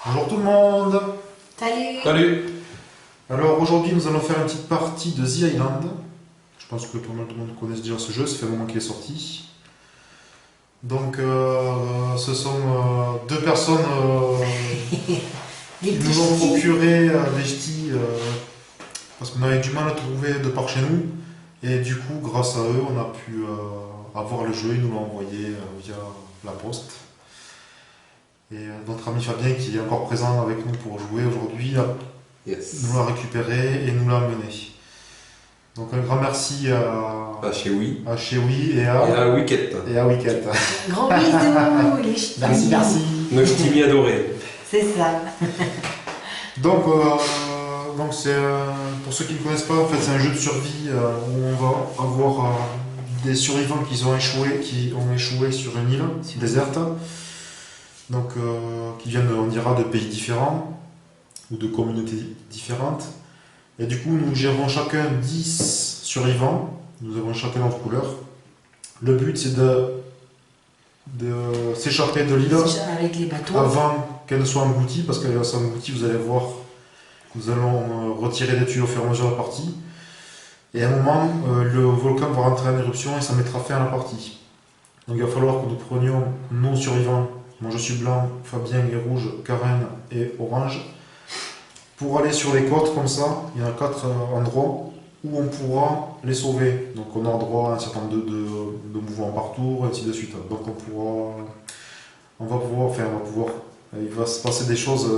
Bonjour tout le monde. Salut. Salut. Alors aujourd'hui nous allons faire une petite partie de The Island. Je pense que pas mal de monde connaît déjà ce jeu, ça fait un moment qu'il est sorti. Donc ce sont deux personnes Des qui petits nous ont ch'tis. procuré des ch'tis parce qu'on avait du mal à trouver de par chez nous. Et du coup grâce à eux on a pu avoir le jeu, ils nous l'ont envoyé via la poste. Et notre ami Fabien qui est encore présent avec nous pour jouer aujourd'hui Yes. nous l'a récupéré et nous l'a amené. Donc un grand merci Ah, chez Oui. à Chewy et Et à Wicket. à Wicket. Gros bisous, les ch'tis. Merci. Nos ch'tis adorés. C'est ça. Donc c'est pour ceux qui ne connaissent pas, en fait c'est un jeu de survie où on va avoir des survivants qui ont échoué sur une île déserte. Donc qui viennent on dira de pays différents ou de communautés différentes. Et du coup, nous gérons chacun 10 survivants. Nous avons chacun notre couleur. Le but, c'est de s'échapper de l'île Avec les bateaux. avant qu'elle ne soit engloutie, parce qu'elle soit engloutie, vous allez voir, nous allons retirer des tuyaux au fur et à mesure de la partie. Et à un moment, le volcan va rentrer en éruption et ça mettra fin à la partie. Donc il va falloir que nous prenions nos survivants. Moi je suis blanc, Fabien est rouge, Karen est orange. Pour aller sur les côtes comme ça, il y a 4 endroits où on pourra les sauver. Donc on a droit à un certain nombre de mouvements par tour, et ainsi de suite. Donc il va se passer des choses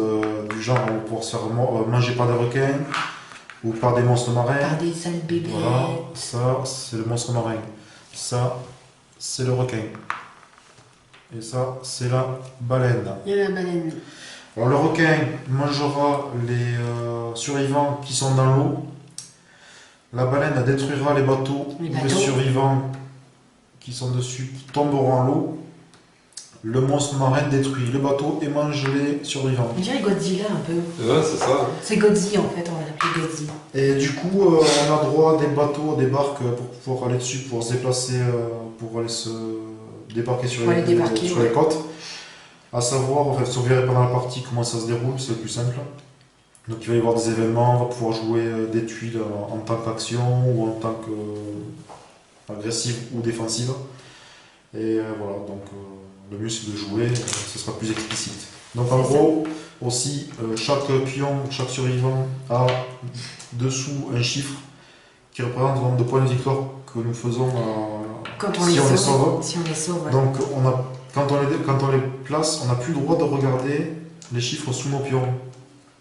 du genre, on va pouvoir se faire manger par des requins ou par des monstres marins. Par des sales bébés. Voilà, ça c'est le monstre marin. Ça c'est le requin. Et ça c'est la baleine. Il y a la baleine. Alors le requin mangera les survivants qui sont dans l'eau. La baleine détruira les bateaux où les survivants qui sont dessus qui tomberont en l'eau. Le monstre marin détruit les bateaux et mange les survivants. On dirait Godzilla un peu. Ouais, c'est ça. C'est Godzilla en fait, on va l'appeler Godzilla. Et du coup, on a droit à des bateaux, des barques pour pouvoir aller dessus, pour se déplacer, pour aller se débarquer sur Pour aller débarquer, sur les côtes. À savoir, en fait, si on verrait pendant la partie comment ça se déroule, c'est le plus simple. Donc il va y avoir des événements, on va pouvoir jouer des tuiles en tant qu'action ou en tant qu'agressive ou défensive. Et voilà, donc le mieux c'est de jouer, ce sera plus explicite. Donc en gros, aussi, chaque pion, chaque survivant a dessous un chiffre qui représente le nombre de points de victoire que nous faisons Quand on si les on les sauve. sauve. Si on les sauve. Ouais. Donc quand on les place, on n'a plus le droit de regarder les chiffres sous nos pions.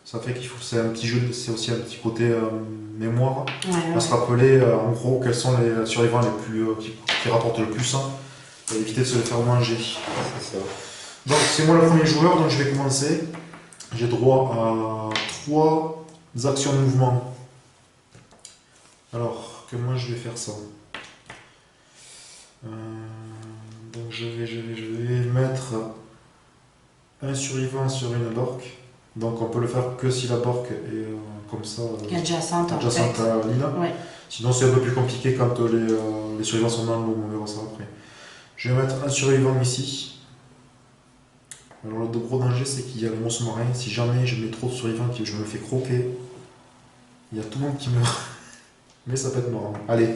Ça fait c'est un petit jeu, c'est aussi un petit côté mémoire. Ouais, On va se rappeler en gros quels sont les survivants les plus qui rapportent le plus et éviter de se les faire manger. C'est ça. Donc c'est moi le premier joueur, donc je vais commencer. J'ai droit à 3 actions de mouvement. Alors, comment je vais faire ça? Donc je vais mettre un survivant sur une barque. Donc on peut le faire que si la barque est comme ça, Adjacente en adjacente fait. à l'île. Ouais. Sinon c'est un peu plus compliqué quand les survivants sont dans l'eau, on verra ça après. Je vais mettre un survivant ici. Alors le gros danger c'est qu'il y a le monstre marin. Si jamais je mets trop de survivants et que je me fais croquer, il y a tout le monde qui meurt. Mais ça peut être marrant. Allez,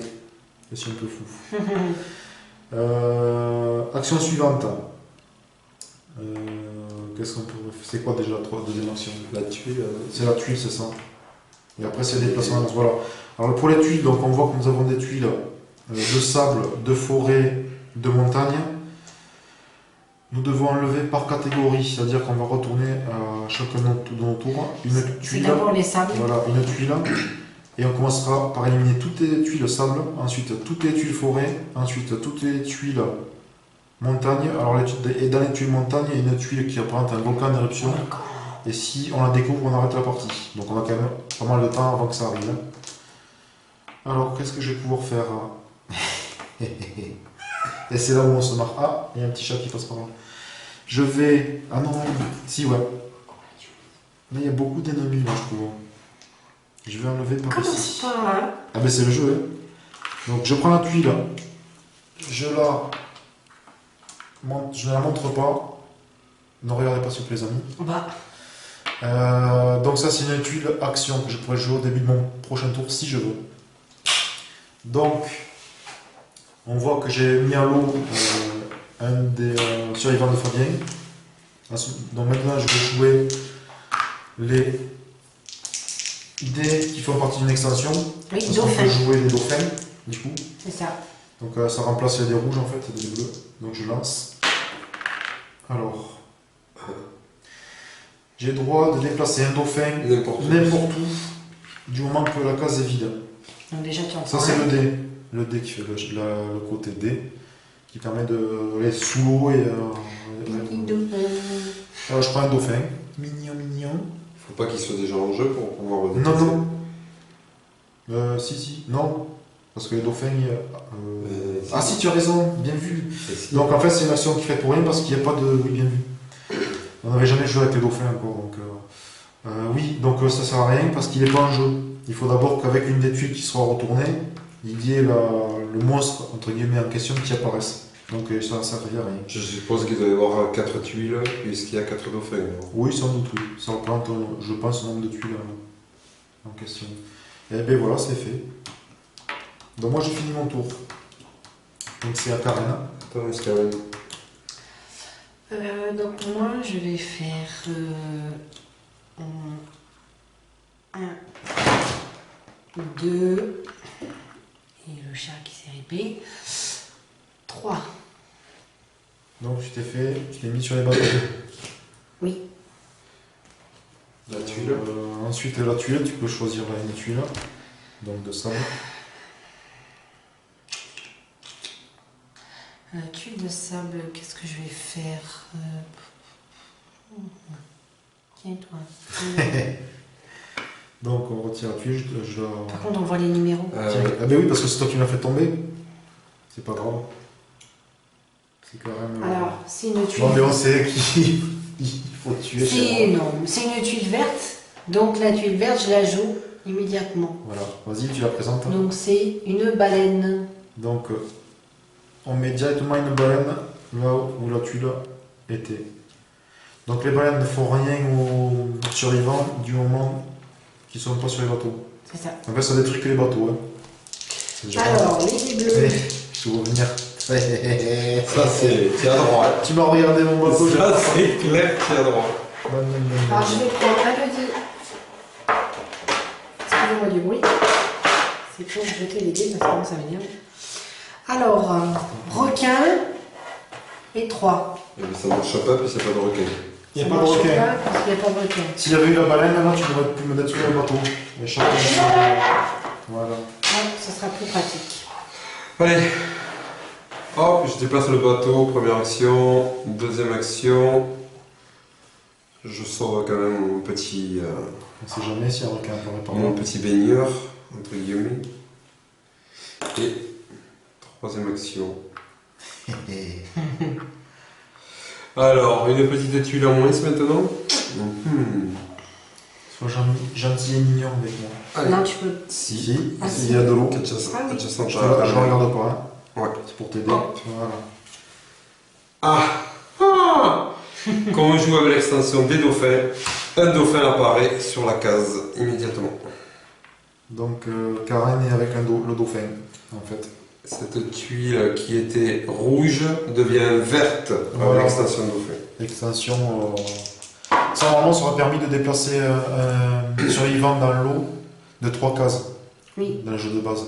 je suis un peu fou. Action suivante. Qu'est-ce qu'on peut faire? C'est quoi déjà la deuxième action? La tuile. C'est la tuile, c'est ça. Et après c'est le déplacement. Voilà. Alors pour les tuiles, donc on voit que nous avons des tuiles de sable, de forêt, de montagne. Nous devons enlever par catégorie, c'est-à-dire qu'on va retourner à chacun de nos tours une C'est tuile. d'abord les sables. Voilà, une tuile. Et on commencera par éliminer toutes les tuiles sable, ensuite toutes les tuiles forêt, ensuite toutes les tuiles montagne. Alors et dans les tuiles montagne, il y a une tuile qui représente un volcan en éruption. Et si on la découvre, on arrête la partie. Donc on a quand même pas mal de temps avant que ça arrive. Alors qu'est-ce que je vais pouvoir faire? Et c'est là où on se marre. Ah, il y a un petit chat qui passe par là. Je vais... Ah non, si ouais. Mais il y a beaucoup d'ennemis là, je trouve. Je vais enlever par Comment ici. c'est pas là? Ah ben c'est le jeu. Hein. Donc je prends la tuile. Je ne la montre pas. Ne regardez pas s'il vous plaît les amis. Bah, Donc ça c'est une tuile action que je pourrais jouer au début de mon prochain tour si je veux. Donc on voit que j'ai mis à l'eau un des survivants de Fabien. Donc maintenant je vais jouer les dés qui font partie d'une extension. Oui, Parce qu'on dauphin. peut jouer les dauphins du coup. C'est ça. Donc ça remplace les dés rouges en fait, les dés bleus. Donc je lance. Alors, j'ai le droit de déplacer un dauphin N'importe où. n'importe où, du moment que la case est vide. Donc déjà, tu en Ça prends c'est un. le dé qui fait le côté D, qui permet de aller sous l'eau et... Alors je prends un dauphin, mignon mignon. Faut pas qu'il soit déjà en jeu pour pouvoir le Non, déplacer. non. Si, non. Parce que les dauphins... Si. Ah si, tu as raison, bien vu. Si. Donc en fait c'est une action qui fait pour rien parce qu'il n'y a pas de... Oui, bien vu. On n'avait jamais joué avec les dauphins encore, donc... oui, donc ça sert à rien parce qu'il n'est pas en jeu. Il faut d'abord qu'avec une des tuiles qui soit retournée, il y ait le monstre, entre guillemets, en question qui apparaisse. Donc ça ne servirait à rien. Je suppose qu'il doit y avoir 4 tuiles, puisqu'il y a 4 dauphins. alors. Oui, sans doute, oui. Ça représente, je pense, le nombre de tuiles en question. Et bien voilà, c'est fait. Donc moi j'ai fini mon tour. Donc c'est à Karen. Attends, est-ce qu'il y a Donc moi, je vais faire un, deux, et le chat qui s'est ripé, 3. Donc tu t'es mis sur les bateaux. Oui. la tuile? Ensuite la tuile, tu peux choisir une tuile. Donc de sable. Tuile de sable, qu'est-ce que je vais faire Tiens, toi. Donc on retire la tuile, Par contre, on voit les numéros. Tiens. Ah ben oui, parce que c'est toi qui m'as fait tomber. C'est pas grave. C'est quand même... Alors, c'est une tuile. Bon, mais on sait qui il faut tuer. C'est une tuile verte. Donc la tuile verte, je la joue immédiatement. Voilà, vas-y, tu la présentes. Donc c'est une baleine. Donc on met directement une baleine là où la tuile était. Donc les baleines ne font rien aux survivants du moment qu'ils ne sont pas sur les bateaux. C'est ça. En fait, ça détruit que les bateaux. Hein. C'est déjà Alors, les dés bleus. je vais revenir. Ça, c'est. Tu as droit. Tu m'as regardé mon bateau. Ça, c'est clair, tu as droit. Alors, je vais prendre un petit. Excusez-moi du bruit. C'est pour jeter les dés parce que ça m'énerve. Alors, requin et 3. Mais ça ne marche pas, puis c'est pas de requin. Il n'y a pas de requin. Parce qu'il n'y a pas de requin. S'il y avait eu la baleine, là, tu n'aurais pu me détruire le bateau. Mais chacun voilà. Ouais, ce sera plus pratique. Allez. Hop, je déplace le bateau, première action, deuxième action. Je sors quand même mon petit, On ne sait jamais si un requin apparaît par là. mon petit baigneur, entre guillemets. Et troisième action. Alors, une petite tuile en moins maintenant. Sois gentil et mignon avec moi. Allez. Non, tu peux. Si, Ah, il y a de l'eau. Adjacent Je à- ne regarde pas. Hein. Ouais. C'est pour t'aider. Hop. Voilà. Ah Quand on joue avec l'extension des dauphins, un dauphin apparaît sur la case immédiatement. Donc Karen est avec le dauphin, en fait. Cette tuile qui était rouge devient verte Voilà. avec l'extension dauphin. L'extension. Ça, normalement, ça aurait permis de déplacer un survivant dans l'eau de 3 cases Oui. dans le jeu de base.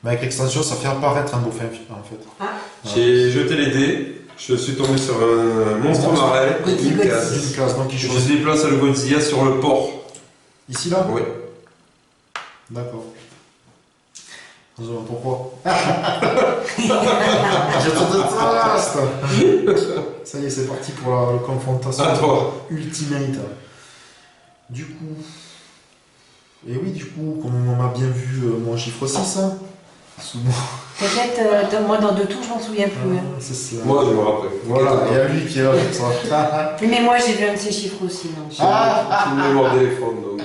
Mais avec l'extension, ça fait apparaître un dauphin, en fait. Ah, J'ai jeté les dés, je suis tombé sur un monstre marin, Godzilla. une case. Une case, donc il Je choisit. déplace le Godzilla sur le port. Ici, là Oui. D'accord. Pourquoi J'ai trop de traces. Ça y est, c'est parti pour la confrontation À toi. ultimate. Du coup... Et oui, du coup, comme on a bien vu mon chiffre 6, hein, sous moi. peut-être, moi dans 2 tours, je m'en souviens plus. hein. C'est ça. Moi, je me rappelle. Voilà, il y a lui qui est là pour ça. Oui, mais moi j'ai vu un de ces chiffres aussi. Donc. J'ai une mémoire d'éléphant, donc...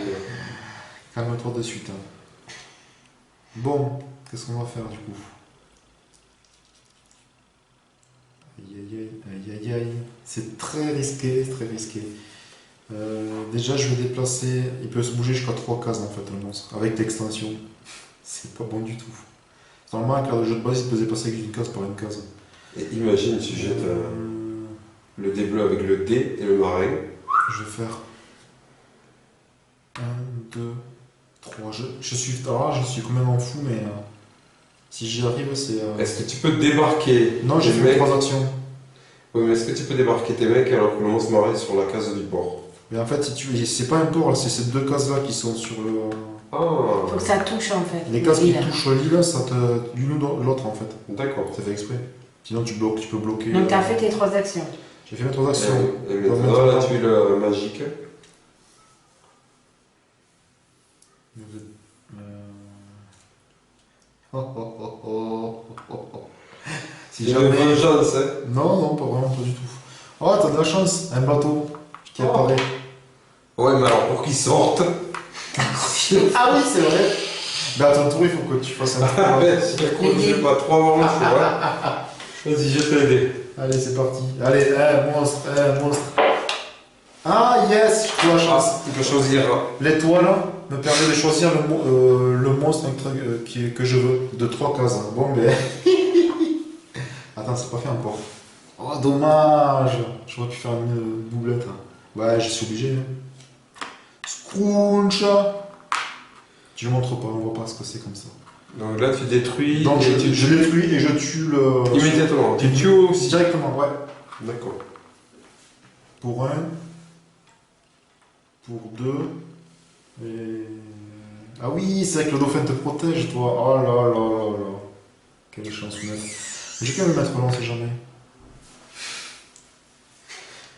Calme-toi de suite. Hein. Bon, qu'est-ce qu'on va faire du coup? Aïe aïe aïe aïe aïe aïe. C'est très risqué, très risqué. Déjà, je vais déplacer. Il peut se bouger jusqu'à 3 cases en fait, le monstre, avec l'extension. C'est pas bon du tout. Normalement, avec le jeu de base, il peut se déplacer avec une case par une case. Et imagine, tu jettes le dé bleu avec le dé et le marin. Je vais faire 1, 2, 3. Je suis. Alors là, je suis complètement fou, mais si j'y arrive, c'est. Est-ce que tu peux débarquer Non, j'ai tes fait mecs 3 actions. Oui, mais est-ce que tu peux débarquer tes mecs alors que le monstre marin est sur la case du port? Mais en fait, si tu veux, c'est pas un tour, c'est ces 2 cases-là qui sont sur le. Ah, Faut que ça touche en fait. Les cases qui l'île. touchent l'île, ça te. L'une ou l'autre en fait. d'accord. C'est fait exprès. Sinon, tu bloques, tu peux bloquer. Donc t'as fait tes 3 actions. J'ai fait mes 3 actions. Et maintenant, là, tu es le magique. Si J'ai une jamais. vengeance, hein. Non, non, pas vraiment, pas du tout. Oh, t'as de la chance, un bateau qui apparaît. Ouais, mais alors pour qu'il sorte. Ah oui, c'est vrai. Mais à ton tour, il faut que tu fasses un tour. Ah ouais, si t'as couru, j'ai pas 3 avant le choix. Vas-y, je t'ai aidé. Allez, c'est parti. Allez, monstre, monstre. Ah, yes, j'ai de la chance. Tu peux choisir. L'étoile me permet de choisir le monstre que je veux, de 3 cases. Bon, ben. Attends, c'est pas fait encore. Oh, dommage. J'aurais pu faire une doublette. Ouais, je suis obligé. Scrunch. Tu le montres pas, on voit pas ce que c'est comme ça. Donc là, tu détruis. Donc, et tu je détruis et je tue le. immédiatement. Tu tues aussi. Directement, ouais. D'accord. Pour 1. Pour 2. Et. Ah oui, c'est vrai que le dauphin te protège, toi. Oh là là là là. Quelle chance, mettre. J'ai quand même le mettre là, on sait jamais.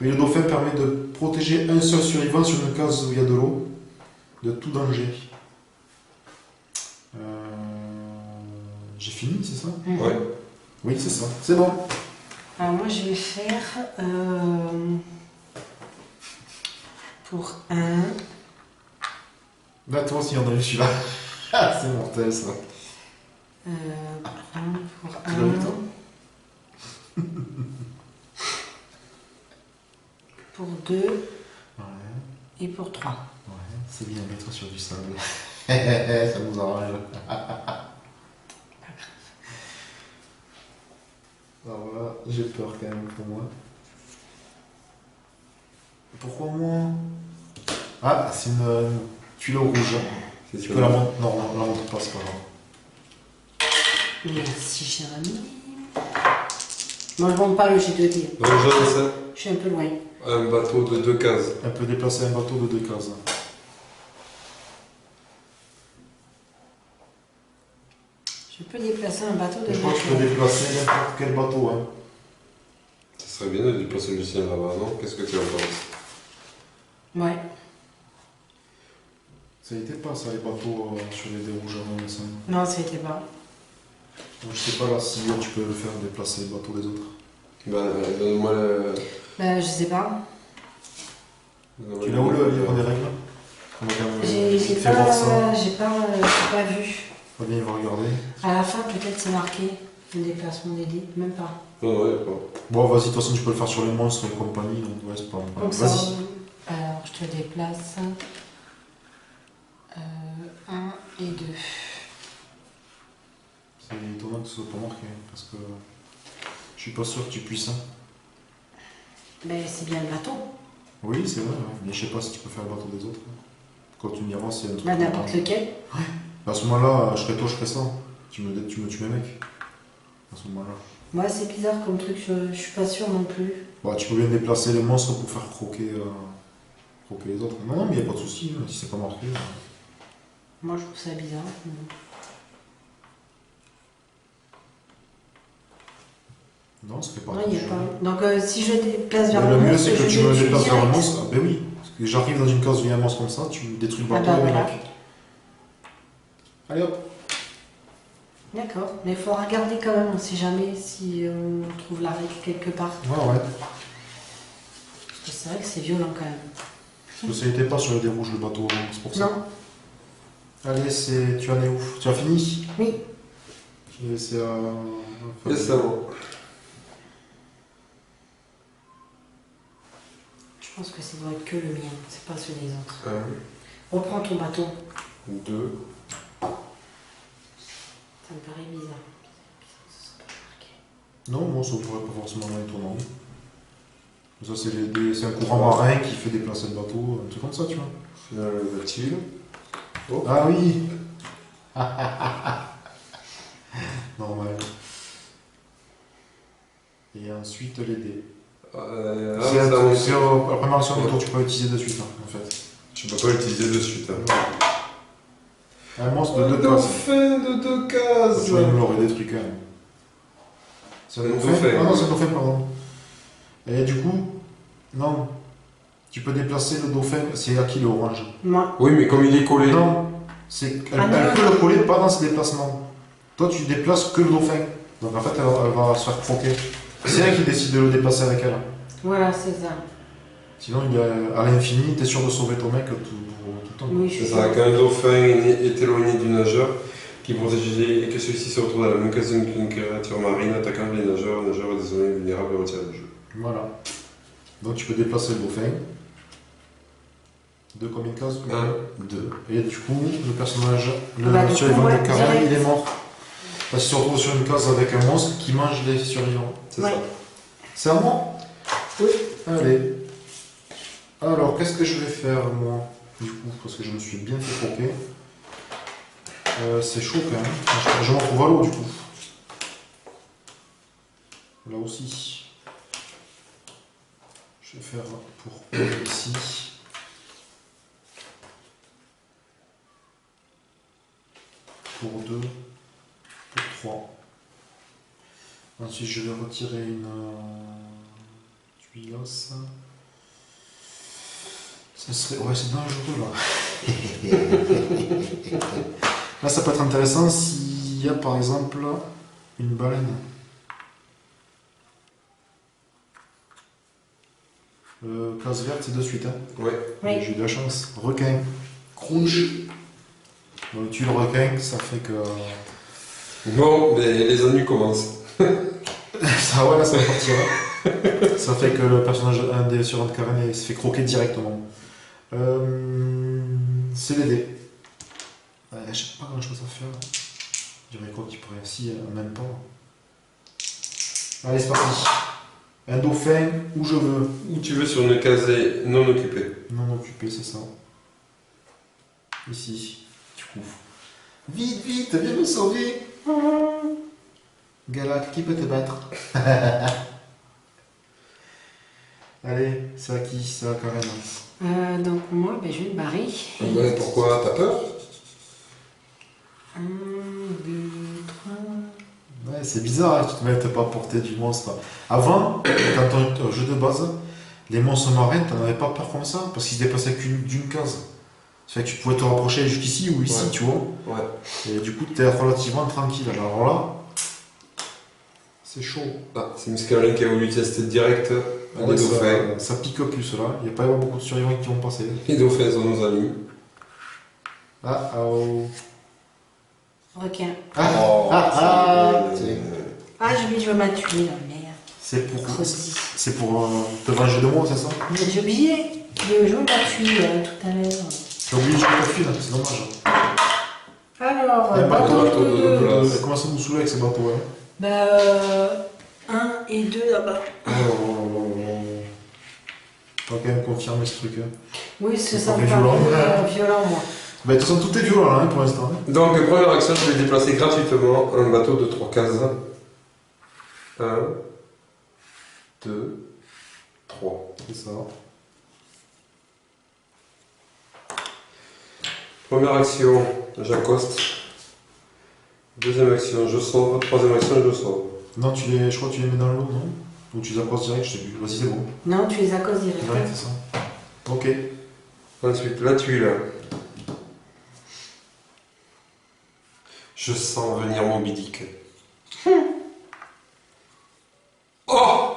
Mais le dauphin permet de protéger un seul survivant sur une case où il y a de l'eau, de tout danger. J'ai fini, c'est ça? Ouais. Oui, c'est ça. C'est bon. Alors moi je vais faire pour 1. Là, toi aussi, on a eu celui-là. C'est mortel, ça. Pour Tu l'as vu, toi? 1. Pour 2 Ouais. et pour 3. Ouais, c'est bien, mets-toi sur du sable. Ça nous arrange. Alors là, j'ai peur quand même pour moi. Pourquoi moi? Ah, c'est une tuile rouge. C'est Tu sûr. peux la monter? Non, non, la montre pas, c'est pas grave. Merci Jérémy. Moi je monte pas le G2D. Vengeance, Je suis un peu loin. un bateau de 2 cases. Elle peut déplacer un bateau de 2 cases. Je peux déplacer un bateau de Je crois que tu peux 2 cases. déplacer n'importe quel bateau. Hein. Ça serait bien de déplacer le sien là-bas, non? Qu'est-ce que tu en penses? Ouais. Ça n'était pas ça, les bateaux sur les dés rouges avant, ça. Non, ça n'était pas. Donc, je sais pas là si tu peux le faire déplacer les bateaux des autres. Ben, donne-moi le. Je sais pas. Tu l'as où le livre des règles? J'ai Fais voir ça. pas vu. Pas bien, il va regarder. À la fin, peut-être c'est marqué le déplacement des dés. Même pas. Non, ouais, pas. Bon, vas-y, de toute façon, tu peux le faire sur les monstres et compagnie, donc ouais, c'est pas. Donc ça, Vas-y. alors, je te déplace 1 et 2. C'est étonnant que ce soit pas marqué, parce que je suis pas sûr que tu puisses. Hein. Ben, c'est bien le bateau. Oui, c'est vrai, ouais. Mais je sais pas si tu peux faire le bateau des autres. Quand tu me diras, c'est un truc. Bah, n'importe lequel. À ce moment-là, je serais toi, je ferais ça. Tu me tues mes mecs. À ce moment-là. Moi, c'est bizarre comme truc, je suis pas sûre non plus. Bah, tu peux bien déplacer les monstres pour faire croquer les autres. Non, non, mais il n'y a pas de souci, si c'est pas marqué. Moi, je trouve ça bizarre. Non, ça fait pas Non, il n'y a pas. Donc, si je déplace vers le le mieux, monstre, c'est que je tu me le tue déplaces vers le direct. monstre. Ah, ben oui. Parce que j'arrive dans une case où il y a un monstre comme ça, tu détruis le Ah bateau bah et mes voilà. mecs. Allez hop. D'accord, mais il faut regarder quand même, on sait jamais si on trouve la règle quelque part. Ouais, ouais. Parce que c'est vrai que c'est violent quand même. Parce que ça n'était pas sur le dé rouge le bateau, donc c'est pour ça. Non. Allez, tu en es où? Tu as fini? Oui. Je vais laisser à. Yes, ça va. Tu Je pense que ça doit être que le mien, c'est pas celui des autres. 1, Reprends ton bateau. 2. Ça me paraît bizarre. Ça soit pas marqué. Non, moi, ça pourrait pas forcément être étonnant. Ça, c'est un courant marin qui fait déplacer le bateau, un truc comme ça, tu vois. Final volatile. Oh. Ah oui. Normal. Et ensuite les dés. C'est la première action de tour, tu peux l'utiliser de suite, hein, en fait. Je peux pas l'utiliser de suite. Hein. Un monstre de Un 2 cases. dauphin de 2 cases. Tu vas nous l'aurais des trucs, hein. C'est un dauphin. Ah non, c'est un dauphin, pardon. Et du coup, non. Tu peux déplacer le dauphin, c'est à qui le orange? Moi. Oui, mais comme il est collé. Non, elle peut le coller pas dans ses déplacements. Toi, tu déplaces que le dauphin. Donc en fait, elle va se faire croquer. C'est elle qui décide de le déplacer avec elle. Voilà, c'est ça. Sinon, il y a, à l'infini, t'es sûr de sauver ton mec tout le temps. Oui, je C'est suis ça, qu'un dauphin est éloigné du nageur qui est protégé et que celui-ci se retrouve dans la même case qu'une créature marine attaquant les nageurs, le nageur est désormais vulnérable et retiré du jeu. Voilà. Donc tu peux déplacer le dauphin. De combien de cases? 1, 2. Et du coup, le personnage, le Bah, du survivant coup, ouais, de Karen, direct. il est mort. Parce qu'il se retrouve sur une case avec un monstre qui mange les survivants. c'est Ouais. ça. C'est à moi? Oui. Allez. Alors, qu'est-ce que je vais faire, moi? Du coup, parce que je me suis bien fait croquer. C'est chaud quand même. Je m'en trouve à l'eau, du coup. Là aussi. Je vais faire pour ici. Pour 2. Pour 3. Ensuite, je vais retirer une tuilasse. Ça serait... Ouais, c'est dangereux là. Là, ça peut être intéressant s'il y a par exemple une baleine. Classe verte, c'est de suite. Hein. Ouais. Oui. J'ai eu de la chance. Requin. Crouche. Donc, tu le requin, ça fait que. Bon, mais les ennuis commencent. Ça, ouais, là, ça va partir. Hein. Ça fait que le personnage, un des sur de Karen, il se fait croquer directement. C'est les dés. Je sais pas grand chose à faire. Je dirais quoi qu'il pourrait. Si, même pas. Allez, c'est parti. Un dauphin où je veux. Où tu veux sur une case non occupée. Non occupé, c'est ça. Ici. Tu couvres. Vite, vite, viens me sauver. Galak, qui peut te battre? Allez, c'est à qui? C'est à Karen. Donc moi, ben, je vais me barrer. Ouais, pourquoi? T'as peur? 1, 2, 3. Ouais, c'est bizarre, hein, tu te mettes pas à portée du monstre. Avant, quand on était au jeu de base, les monstres marins, t'en avais pas peur comme ça, parce qu'ils se déplaçaient d'une case. Ça fait que tu pouvais te rapprocher jusqu'ici ou ici, Ouais. tu vois. Ouais. Et du coup, t'es relativement tranquille. Alors là, c'est chaud. Ah, c'est Muscarin qui a voulu tester direct Ouais, les dauphins. ça pique plus là. Il n'y a pas y avoir beaucoup de survivants qui vont passer. Les dauphins sont nos amis. Ah, oh. Requin. Oh, c'est- Ah, j'ai oublié, je veux m'attuler, la merde. C'est pour, Credi. c'est pour te venger de moi, c'est ça? Mais j'ai oublié de jouer m'attuler tout à l'heure. J'ai oublié de jouer ta fille, c'est dommage. Alors, Un bateau bateau de de deux. Elle commence à nous saouler avec ces bateaux. Hein. Bah, 1 et 2 là-bas. Oh. Faut quand même confirmer ce truc. Hein. Oui, C'est ça pas me violent. paraît violent, moi. Bah, de toute façon, tout est violent là, hein, pour l'instant. Hein. Donc, première action, je vais déplacer gratuitement un bateau de 3 cases. 1, 2, 3. C'est ça. Première action, j'accoste. Deuxième action, je sauve. Troisième action, je sauve. Non, je crois que tu les mets dans l'eau, non? Ou tu les accroches direct, je sais plus. Vas-y, c'est bon. Non, tu les as causes direct. Ouais, c'est ça. Ok. Ensuite, la tuile. Je sens venir Moby Dick. Oh!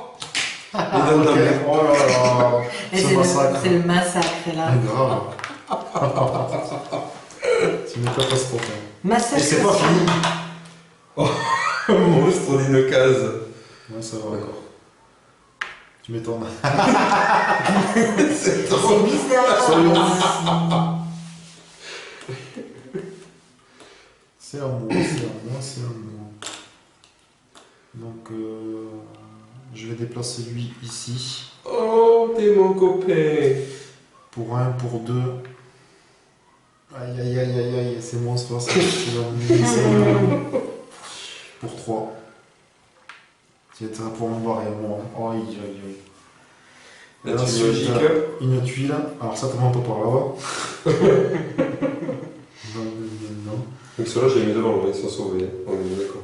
Ah, Et dans ok. ta main. Oh là là. Et Ce c'est massacre. le massacre là. Ah, grave. C'est une catastrophe. Hein. Massacre. Et c'est pas fini. Un monstre d'une case. Ouais, ça va. D'accord. Tu m'étonnes. C'est C'est bizarre. C'est un mot, c'est un mot, c'est un mot. Donc, je vais déplacer lui ici. Oh, t'es mon copain. Pour 1, pour 2. Aïe, aïe, aïe, aïe, aïe, c'est monstre, ça. C'est pour 3. C'est pour me barrer, moi. Aïe, aïe, aïe. La Ensuite, tuile magique. une tuile. Alors, ça, t'as pas par là-bas. Non, non. Donc ceux-là, j'ai mis devant, ils sont sauvés. On est d'accord.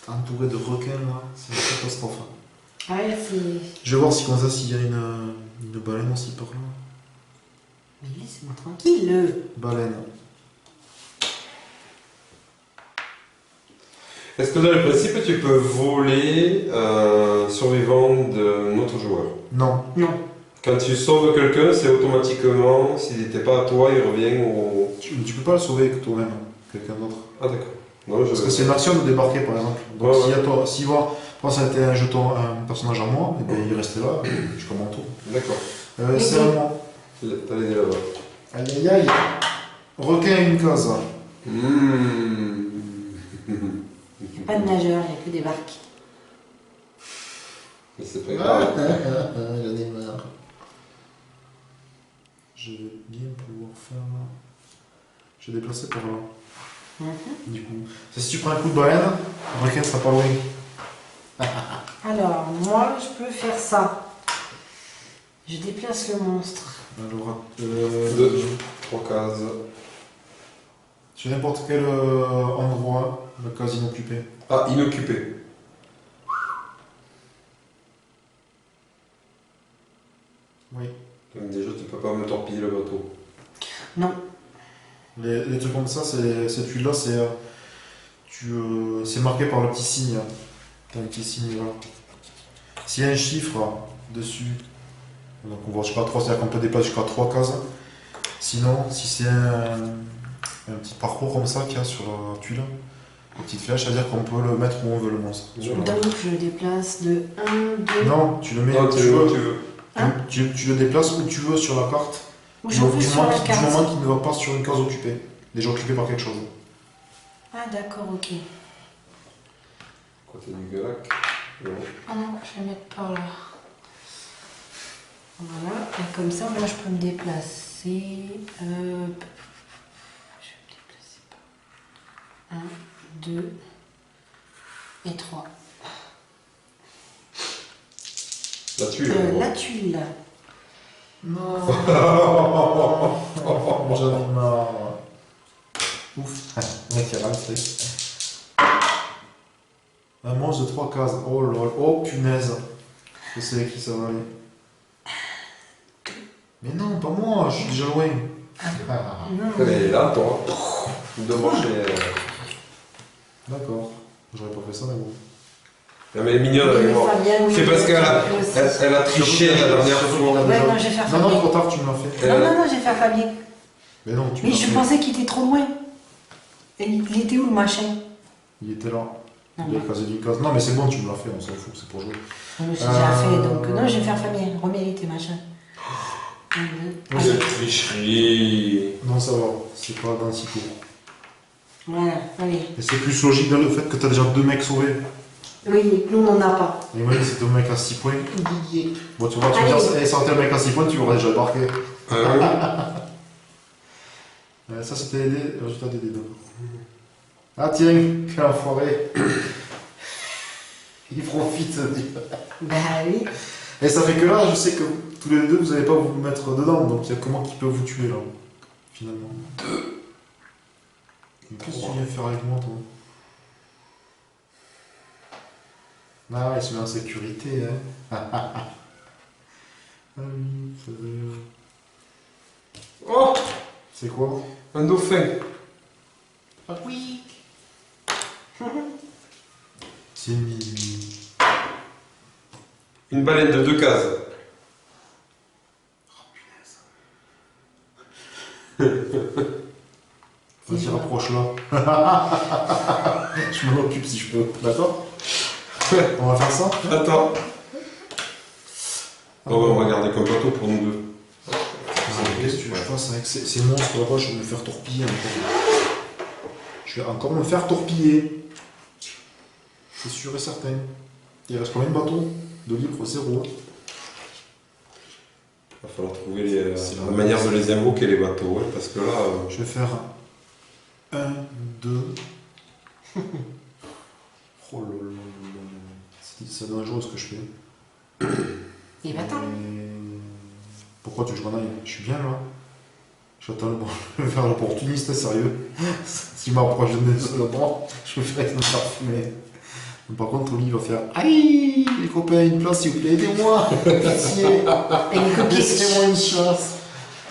T'es entouré de requins, là. C'est une catastrophe. Ouais, c'est... Je vais voir si, comme ça, s'il y a une baleine aussi par là. Mais laissez-moi tranquille. Baleine. Est-ce que dans le principe, tu peux voler survivant de notre joueur? Non. Non. Quand tu sauves quelqu'un, c'est automatiquement, s'il n'était pas à toi, il revient au... Tu peux pas le sauver avec toi-même, quelqu'un d'autre. Ah d'accord. Non, Parce que c'est une action de débarquer, par exemple. Donc, Ouais, si à toi, si voir, quand ça a été un jeton, un personnage à moi, et bien, il restait là, je suis comme mon tour. D'accord. C'est à moi. T'as les là-bas. Aïe aïe aïe. Requin à une case. Mmh. Pas de nageurs, il n'y a que des barques. Mais c'est pas grave. J'en ai marre. Je vais bien pouvoir faire là. Je vais déplacer par là. Du coup. C'est si tu prends un coup de baleine, le requin sera pas loin. Alors, moi, je peux faire ça. Je déplace le monstre. Alors, 2, 3 cases. sur n'importe quel endroit, la case inoccupée. Ah, inoccupé. Oui. Donc déjà, tu peux pas me torpiller le bateau. Non. Les trucs comme ça, cette huile-là, c'est marqué par le petit signe. T'as un petit signe là. S'il y a un chiffre dessus, donc on voit jusqu'à 3, c'est-à-dire qu'on peut déplacer jusqu'à 3 cases. Sinon, si c'est un petit parcours comme ça qu'il y a sur la tuile, une petite flèche, c'est-à-dire qu'on peut le mettre où on veut le monstre. Ouais. Sur la- Donc, je déplace de 1, 2... Non, tu le mets Non, où tu tu veux, veux. tu veux. Hein Tu le déplaces où tu veux sur la carte. Où je veux sur la Du carte. moment qu'il ne va pas sur une case occupée. Déjà occupée par quelque chose. Ah, d'accord, ok. Côté du galac. Non. Ah non, je vais mettre par là. Voilà, et comme ça, moi, je peux me déplacer. Je vais me déplacer par 1, 2 et 3. La tuile. La tuile. Non. J'en ai marre. Ouf. Le mec est rentré. Un monstre de 3 cases. Oh lol. Oh punaise. Je sais qui ça va aller. Mais non, pas moi. Je suis déjà loin. Non. Elle est là, toi. Devant chez... D'accord. J'aurais pas fait ça, mais bon. Non, mais elle est mignonne avec moi. C'est parce qu'elle a triché la dernière fois. Ouais, non, je vais faire Non, non, Fabien. trop tard, tu me l'as fait. Non, je vais faire Fabien. Mais non, tu me Mais l'as je fait. pensais qu'il était trop loin. Et il était où le machin? Il était là. Non, Il a casé d'une case. Non, mais c'est bon, tu me l'as fait, on s'en fout, c'est pour jouer. je me suis déjà fait, donc non, je vais faire Fabien. Remets tes machins. Vous êtes tricherie. Non, ça va, c'est pas dans 6 tours. Voilà, allez. Et c'est plus logique dans le fait que t'as déjà 2 mecs sauvés. Oui, nous on n'en a pas. Et moi, c'est 2 mecs à 6 points. Didier. Bon, tu vois, tu me Allez. dis, sortez un mec à 6 points, tu aurais déjà marqué. Ah Ça, c'était les résultats des dés. Ah, tiens, quel enfoiré. Il profite, ça dit. Bah oui. Et ça fait que là, je sais que tous les deux, vous n'allez pas vous mettre dedans, donc il y a comment qui peut vous tuer là, finalement. 2. Qu'est-ce que tu viens faire avec moi, toi? Ah, il se met en sécurité, hein. Ah oui, ça veut... Oh, C'est quoi? un dauphin. Ah oui. C'est minuit. Une baleine de 2 cases. Vas-y, rapproche là. Je m'en occupe si je peux. D'accord? On va faire ça? Attends. On va garder comme bateau pour nous deux. Qu'est-ce que tu veux que je fasse avec ces monstres là-bas? Je vais me faire torpiller encore. Je vais encore me faire torpiller. C'est sûr et certain. Il reste combien de bateaux? De libre? 0. Il va falloir trouver la la manière de les invoquer, les bateaux, ouais, parce que là... Je vais faire 1, 2. Oh là là là là. C'est dangereux ce que je fais. Et va-t'en. Pourquoi tu veux que je m'en aille? Je suis bien là. J'attends je vais faire l'opportuniste, sérieux. S'il m'approche de le bras, je me ferai me faire fumer. Mais par contre, lui, il va faire aïe, les copains, une place s'il vous plaît, aidez-moi. Pitié. Et une copine. Laissez-moi une chance.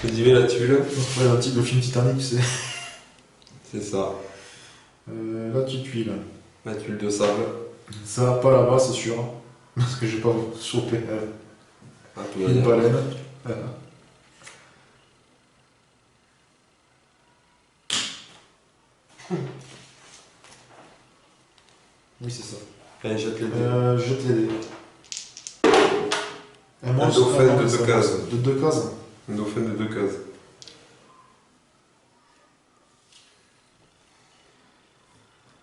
Je dis la tuile. C'est un type de film Titanic, c'est. C'est ça. La petite tuile. La tuile de sable. Ça va pas là-bas, c'est sûr. Parce que je vais pas choper Ah, tout va une bien. baleine. Oui, c'est ça. Allez, jette les dés. Jette les dés. Un dauphin de 2 cases. De 2 cases. Un dauphin de 2 cases.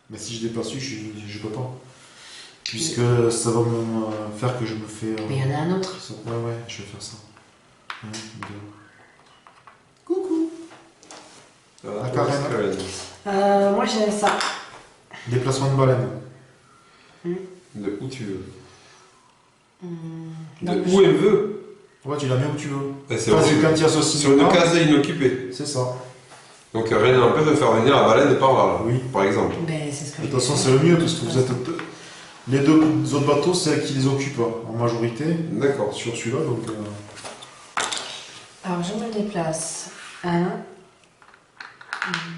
Mais si je déplace, je peux pas. Puisque ça va me faire que je me fais. Mais il y en a un autre. Ça. Ouais, je vais faire ça. 1, 2. Coucou. Voilà, La toi, carène. c'est Karen. Moi j'ai ça. Déplacement de baleine. De où tu veux. Non, De où elle veut. Ouais, tu la mets où tu veux. Et c'est Toi, vrai. c'est quand il associe Sur une case inoccupée. C'est ça. Donc rien n'empêche de faire venir la baleine par là, Oui. par exemple. Ben, c'est ce que De je toute façon, vais c'est faire. le mieux parce que vous êtes. Les deux autres bateaux, c'est elles qui les occupent en majorité. D'accord. Sur celui-là, donc. Alors je me déplace. 1,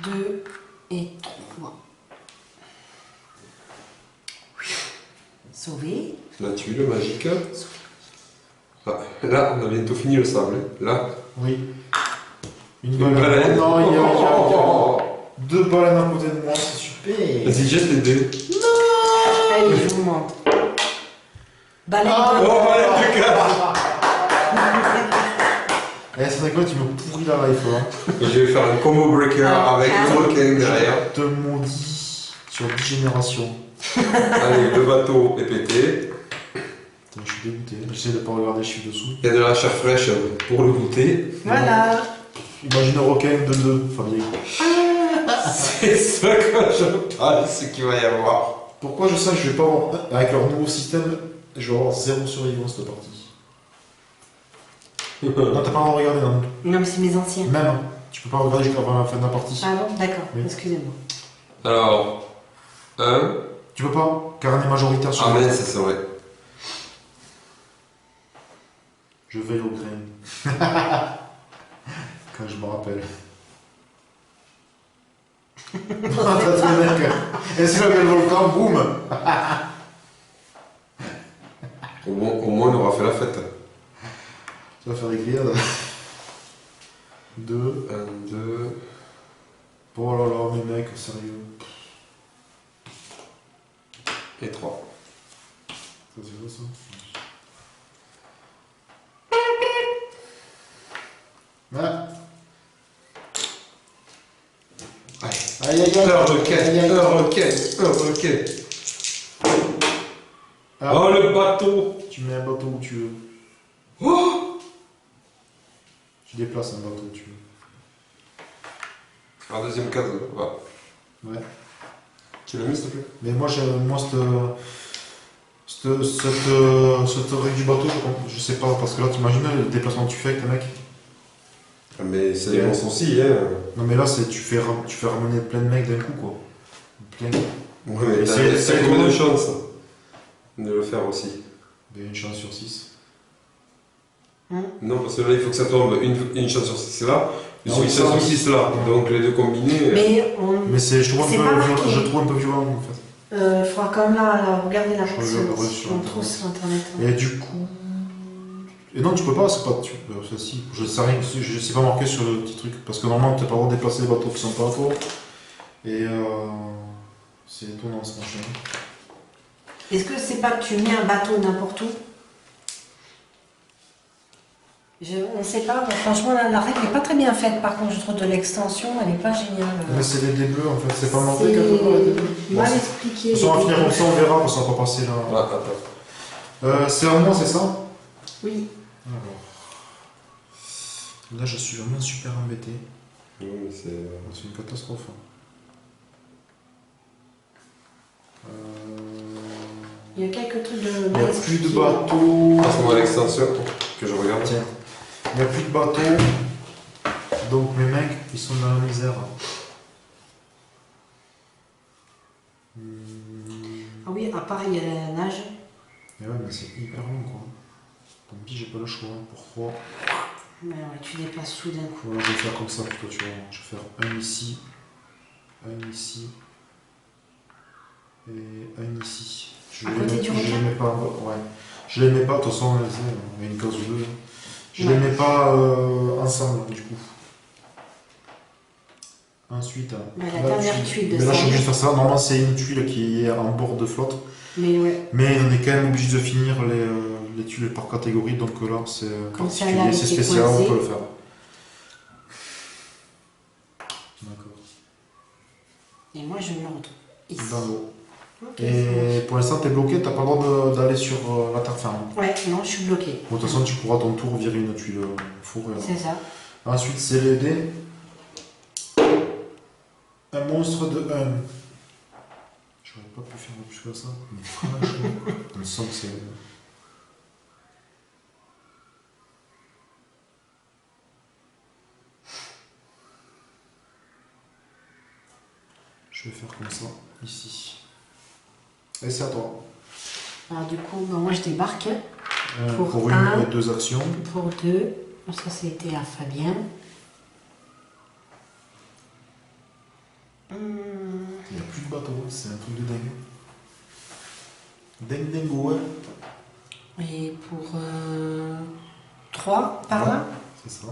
2 et 3. Sauvé. La tuile magique. Ah, là, on a bientôt fini le sable. Hein. Là. Oui. Une Une baleine. baleine. Oh, non, il y a Oh. 2 baleines à côté de moi, c'est super. Vas-y, jette les dés. Allez, je vous montre. Baleine Ah, de- Oh, baleine de case. Eh, c'est quoi, tu me pourris la life là. Je vais faire un combo breaker avec le requin derrière. Je te maudis sur 10 générations. Allez, le bateau est pété. Putain, je suis dégoûté. J'essaie de pas regarder les chiffres dessous. Il y a de la chair fraîche pour le goûter. Voilà. Imagine un requin de 2, Fabien. C'est ça que je parle, ce qu'il va y avoir. Pourquoi je sais que je vais pas avoir. Avec leur nouveau système, je vais avoir 0 survivants cette partie. Non, t'as pas encore regardé, non. Non, mais c'est mes anciens. Même, tu peux pas regarder jusqu'à la fin de la partie. Ah bon, d'accord, Oui. excusez-moi. Alors, 1. Tu peux pas, car on est majoritaire sur Ah, le- mais c'est vrai. Je veille au grain. Quand je me rappelle. Et c'est le volcan, boum. Au moins, on aura fait la fête. Tu vas faire des grillades. 2. 1, 2. Oh là là, mes mecs, sérieux. Et 3. Ça, c'est vrai, ça. Ah. Aïe, aïe, aïe. Un requin, Aïe, aïe. un requin, un requin. Ah. Oh, le bateau. Tu mets un bateau où tu veux. Oh. Tu déplaces un bateau où tu veux. Alors, deuxième case, va. Ouais. Tu l'as mis, s'il te plaît? Mais moi, cette règle du bateau, je sais pas, parce que là, t'imagines le déplacement que tu fais avec tes mecs. Ah, mais c'est les monstres aussi, hein. Non, mais là, tu fais ramener plein de mecs d'un coup, quoi. Plein. Ouais, mais Mais t'as c'est combien de comment chances de le faire aussi? Une chance sur 6. Non, parce que là, il faut que ça tombe une chance sur 6 là, Ah une oui, chance ça, sur oui. 6 là. Donc les deux combinés. Mais on... Mais je trouve C'est pas marqué. je trouve un peu violent, en fait. Il faudra quand même là, regarder la Je version. regarderai sur On Internet. trouve sur internet. Et du coup. Et non, tu peux pas, c'est pas. Ça, si. Je sais rien, je sais pas marqué sur le petit truc. Parce que normalement, t'as pas le droit de déplacer les bateaux qui sont pas à toi. Et C'est étonnant ce machin. Est-ce que c'est pas que tu mets un bateau n'importe où? On ne sait pas, mais franchement la règle n'est pas très bien faite, par contre je trouve de l'extension, elle n'est pas géniale. Mais c'est les dés bleus en fait, c'est pas marqué quelque part les dés bleus. Mal Bon, expliqué. de toute façon, on va finir comme ça, on verra parce qu'on va pas passer là. Ah, attends. C'est à moi, c'est ça? Oui. Alors. Là, je suis vraiment super embêté. Oui, mais c'est. C'est une catastrophe. Il y a quelques trucs de Il n'y mal a plus de expliqués. bateaux. Passe-moi l'extension que je regarde. Tiens. Il n'y a plus de bateaux. Donc mes mecs, ils sont dans la misère. Ah oui, à part il y a la nage. Mais ouais, mais c'est hyper long quoi. Tant pis, j'ai pas le choix. Pour 3. Mais ouais, tu dépasses tout d'un coup. Voilà, je vais faire comme ça plutôt, tu vois. Je vais faire un ici, et un ici. À côté du je requin les mets pas, ouais. Je les mets pas, de toute façon, il y a une case ou deux. Je les mets pas ensemble, du coup. Ensuite, Bah, la dernière tuile de mais là, je suis ça. obligé de faire ça. Normalement, c'est une tuile qui est en bord de flotte. Mais ouais, Mais on est quand même obligé de finir les tuiles par catégorie. Donc là, c'est Comme ça, particulier, là, c'est c'est spécial, on coincé. peut le faire. D'accord. et moi je me le retrouve ici. Dans l'eau. Ok, Et pour l'instant, tu es bloqué, tu n'as pas le droit d'aller sur la terre ferme. ouais, non, je suis bloquée. Bon, de toute façon, tu pourras à ton tour virer une tuile fourrée. C'est ça. Ensuite, c'est les dés. Un monstre de 1. J'aurais pas pu faire plus que ça. Mais franchement, il me semble que c'est. Je vais faire comme ça, ici. Et c'est à toi. Alors du coup, bah, moi je débarque Pour un. une et deux actions. pour 2. Ça c'était à Fabien. Il n'y a plus de bateau, c'est un truc de dingue. Dingue dingue, ouais. Et pour 3 par là. C'est ça.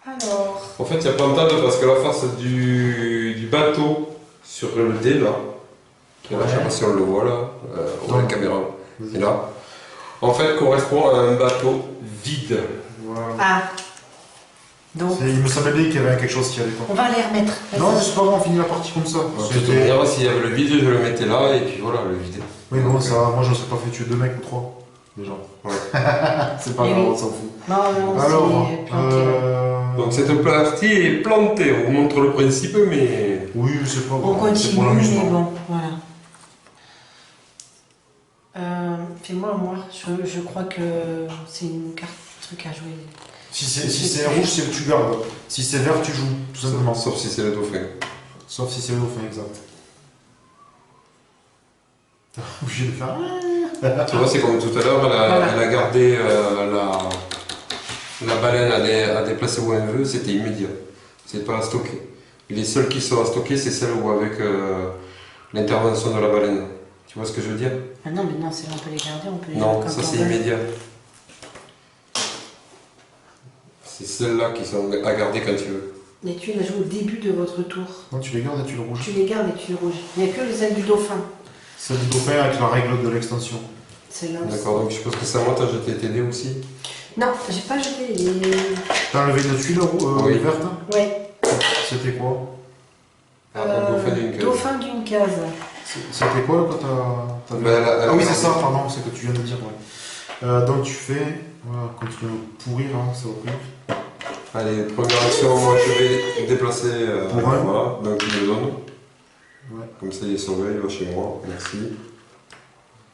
Alors, En fait, il y a pas de temps parce que la face du bateau sur le dé là, qui est là, je sais pas si on le voit là, on voit la caméra, Vas-y. et là, en fait correspond à un bateau vide. Voilà. ah. Donc, Il me semblait bien qu'il y avait quelque chose qui allait pas. on va les remettre. Non, mais c'est pas grave, on finit la partie comme ça. De toute manière, s'il y avait le vide, je le mettais là, et puis voilà, le vide. Oui, bon, ça, moi je ne serais pas fait tuer 2 mecs ou 3. Déjà. Ouais. C'est pas Eh grave, oui. on s'en fout. Non, non, Alors, c'est planté. Donc cette partie est plantée, on vous montre le principe, mais... oui, c'est pas On grave, c'est continue, pour mais l'amusement. bon, voilà. Fais-moi, moi, je crois que c'est une carte, truc à jouer. Si c'est rouge, c'est que tu gardes. Si c'est vert, tu joues, tout simplement. Sauf si c'est le dauphin. Sauf si c'est le dauphin, exact. T'es obligé de faire. Tu vois, c'est comme tout à l'heure, Voilà. elle a gardé la baleine à déplacer où elle veut, c'était immédiat. C'est pas à stocker. Et les seuls qui sont à stocker, c'est celles où avec l'intervention de la baleine. Tu vois ce que je veux dire? Ah non, mais non, c'est on peut les garder, on peut les Non, mettre ça quand c'est on veut. immédiat. C'est celles-là qui sont à garder quand tu veux. Les tuiles, elles jouent au début de votre tour. Non, tu les gardes et tu le rouges. Tu les gardes et tu les rouges. Il n'y a que les ailes du dauphin. C'est du dauphin avec la règle de l'extension. C'est là aussi. D'accord, donc je suppose que c'est à moi, t'as jeté tes dés aussi. Non, j'ai pas jeté les. T'as enlevé une tuile Oui. verte? Ouais. C'était quoi? Ah, le dauphin d'une case. Dauphin d'une case. C'était quoi quand t'as Ben, Ah oui, c'est ça, pardon, c'est que tu viens de dire. Ouais. Donc tu fais. Voilà, continue à pourrir, hein, ça va plus. Allez, première action, moi je vais déplacer. Pour un. Voilà, donc il me donne. Ouais. Comme ça il est sauvé, il va chez moi. Merci.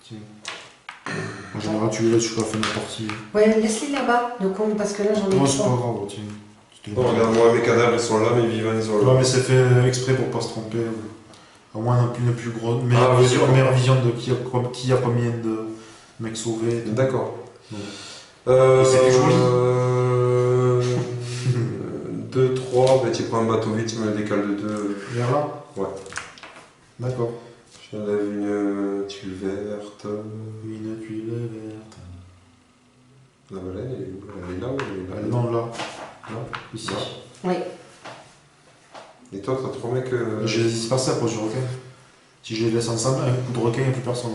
Tiens. En général, tu les laisses jusqu'à la fin de la partie. Ouais, laisse-les là-bas. Donc, parce que là, j'en ai Non, c'est pas trois. grave, tiens. Tu te les Oh, regarde-moi, mes cadavres ils sont là, mes vivants ils sont là. Ouais, mais c'est fait exprès pour pas se tromper. Au moins, une plus grosse. Ah, oui, d'accord. Meilleure vision de qui a combien de mecs sauvés. D'accord. Ouais. C'est plus joli. 2, 3, ben tu prends un bateau vite, tu me le décales de 2. Vers là? Ouais. D'accord. J'enlève une tuile verte. Une tuile verte. La baleine, elle est où? Elle est là ou elle est là? Non, là. Là, ici. Là. Oui. Et toi, t'as trouvé que. Je les ai passés pour du requin. Si je les laisse ensemble, un coup de requin, il n'y a plus personne.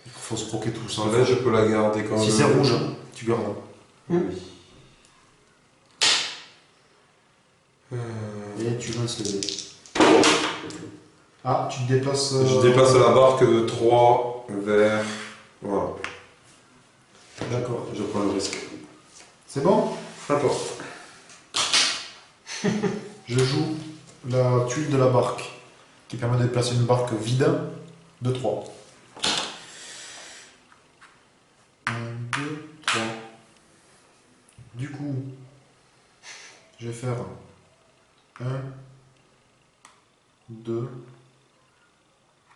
Il faut se croquer tout ça. Là, je peux la garder quand Si je c'est veux. rouge, tu gardes. Oui. Et tu lances les dés. Ah, tu te déplaces. Je déplace la barque de 3 vers. Voilà, D'accord. je prends le risque. C'est bon? À toi. Je joue la tuile de la barque qui permet de déplacer une barque vide de 3. 1, 2, 3. Du coup, je vais faire 1, 2,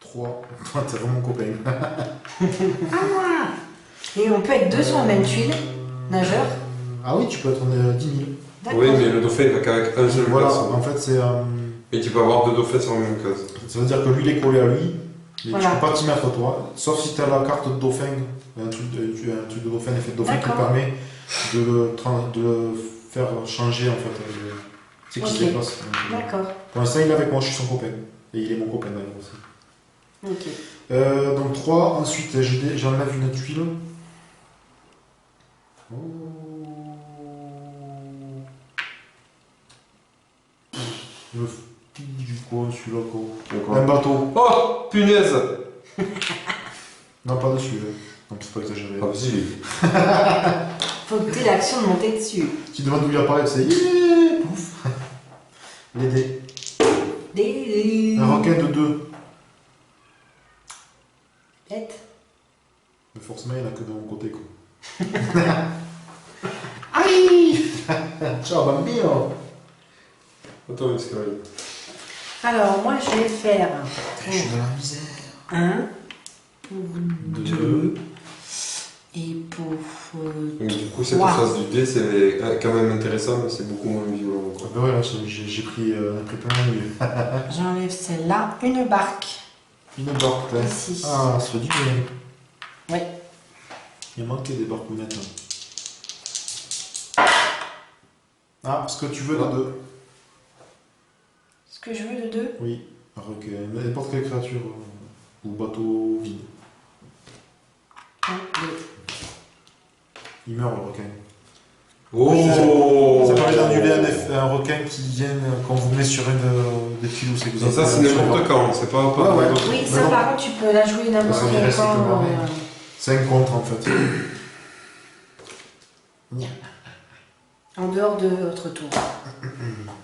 3. Toi, t'es vraiment copain. Et on peut être deux sur la même tuile, nageur. Ah oui, tu peux être 10 000. D'accord. Oui, mais le dauphin il va qu'avec un seul Voilà, personne. en fait, c'est. Et tu peux avoir 2 dauphins sur la même case. Ça veut dire que lui, il est collé à lui, mais Voilà. tu peux pas t'y mettre toi, sauf si tu as la carte de dauphin, un truc de dauphin, effet de dauphin qui D'accord. permet de le faire changer en fait. C'est qui se Ok. déplace. Donc, D'accord. pour l'instant, il est avec moi, je suis son copain. Et il est mon copain d'ailleurs aussi. Ok. Donc 3, ensuite j'enlève une tuile. Oh. Je fille du quoi celui-là quoi. Un bateau. Oh, punaise! Non, pas dessus. Non, c'est pas exagéré. Ah, si. Faut que tu aies l'action de monter dessus. Tu demandes d'où il apparaît, c'est yeah, pouf. Les dés. Un requin de 2. Bête. Mais forcément, il n'y en a que de mon côté quoi. Aïe. Ciao bambino. Attends, c'est carré. Alors, moi, je vais faire Je suis dans la misère. 1 pour 2 2. et pour Donc, du coup, cette Wow. phase du dé, c'est quand même intéressant, mais c'est beaucoup moins violent. Ah Quoi. bah ouais, là, j'ai pris plein de milieu. j'enlève celle-là. Une barque. Une barque, là. Ici. Ah, ça fait du bien. Ouais. Il manquait des barcounettes. Ah, ce que tu veux de 2. Ce que je veux de 2. Oui, un requin. N'importe quelle créature. Ou bateau vide. 1, 2. Il meurt le requin. Oh! Ça permet d'annuler un requin qui vient quand vous met sur une des tuiles où c'est que vous Et ça, c'est n'importe quand, c'est pas. Ouais, ouais. Oui, Mais ça bon. par contre, tu peux la jouer n'importe Ça, quel c'est temps. pareil. C'est un contre en fait. En dehors de votre tour.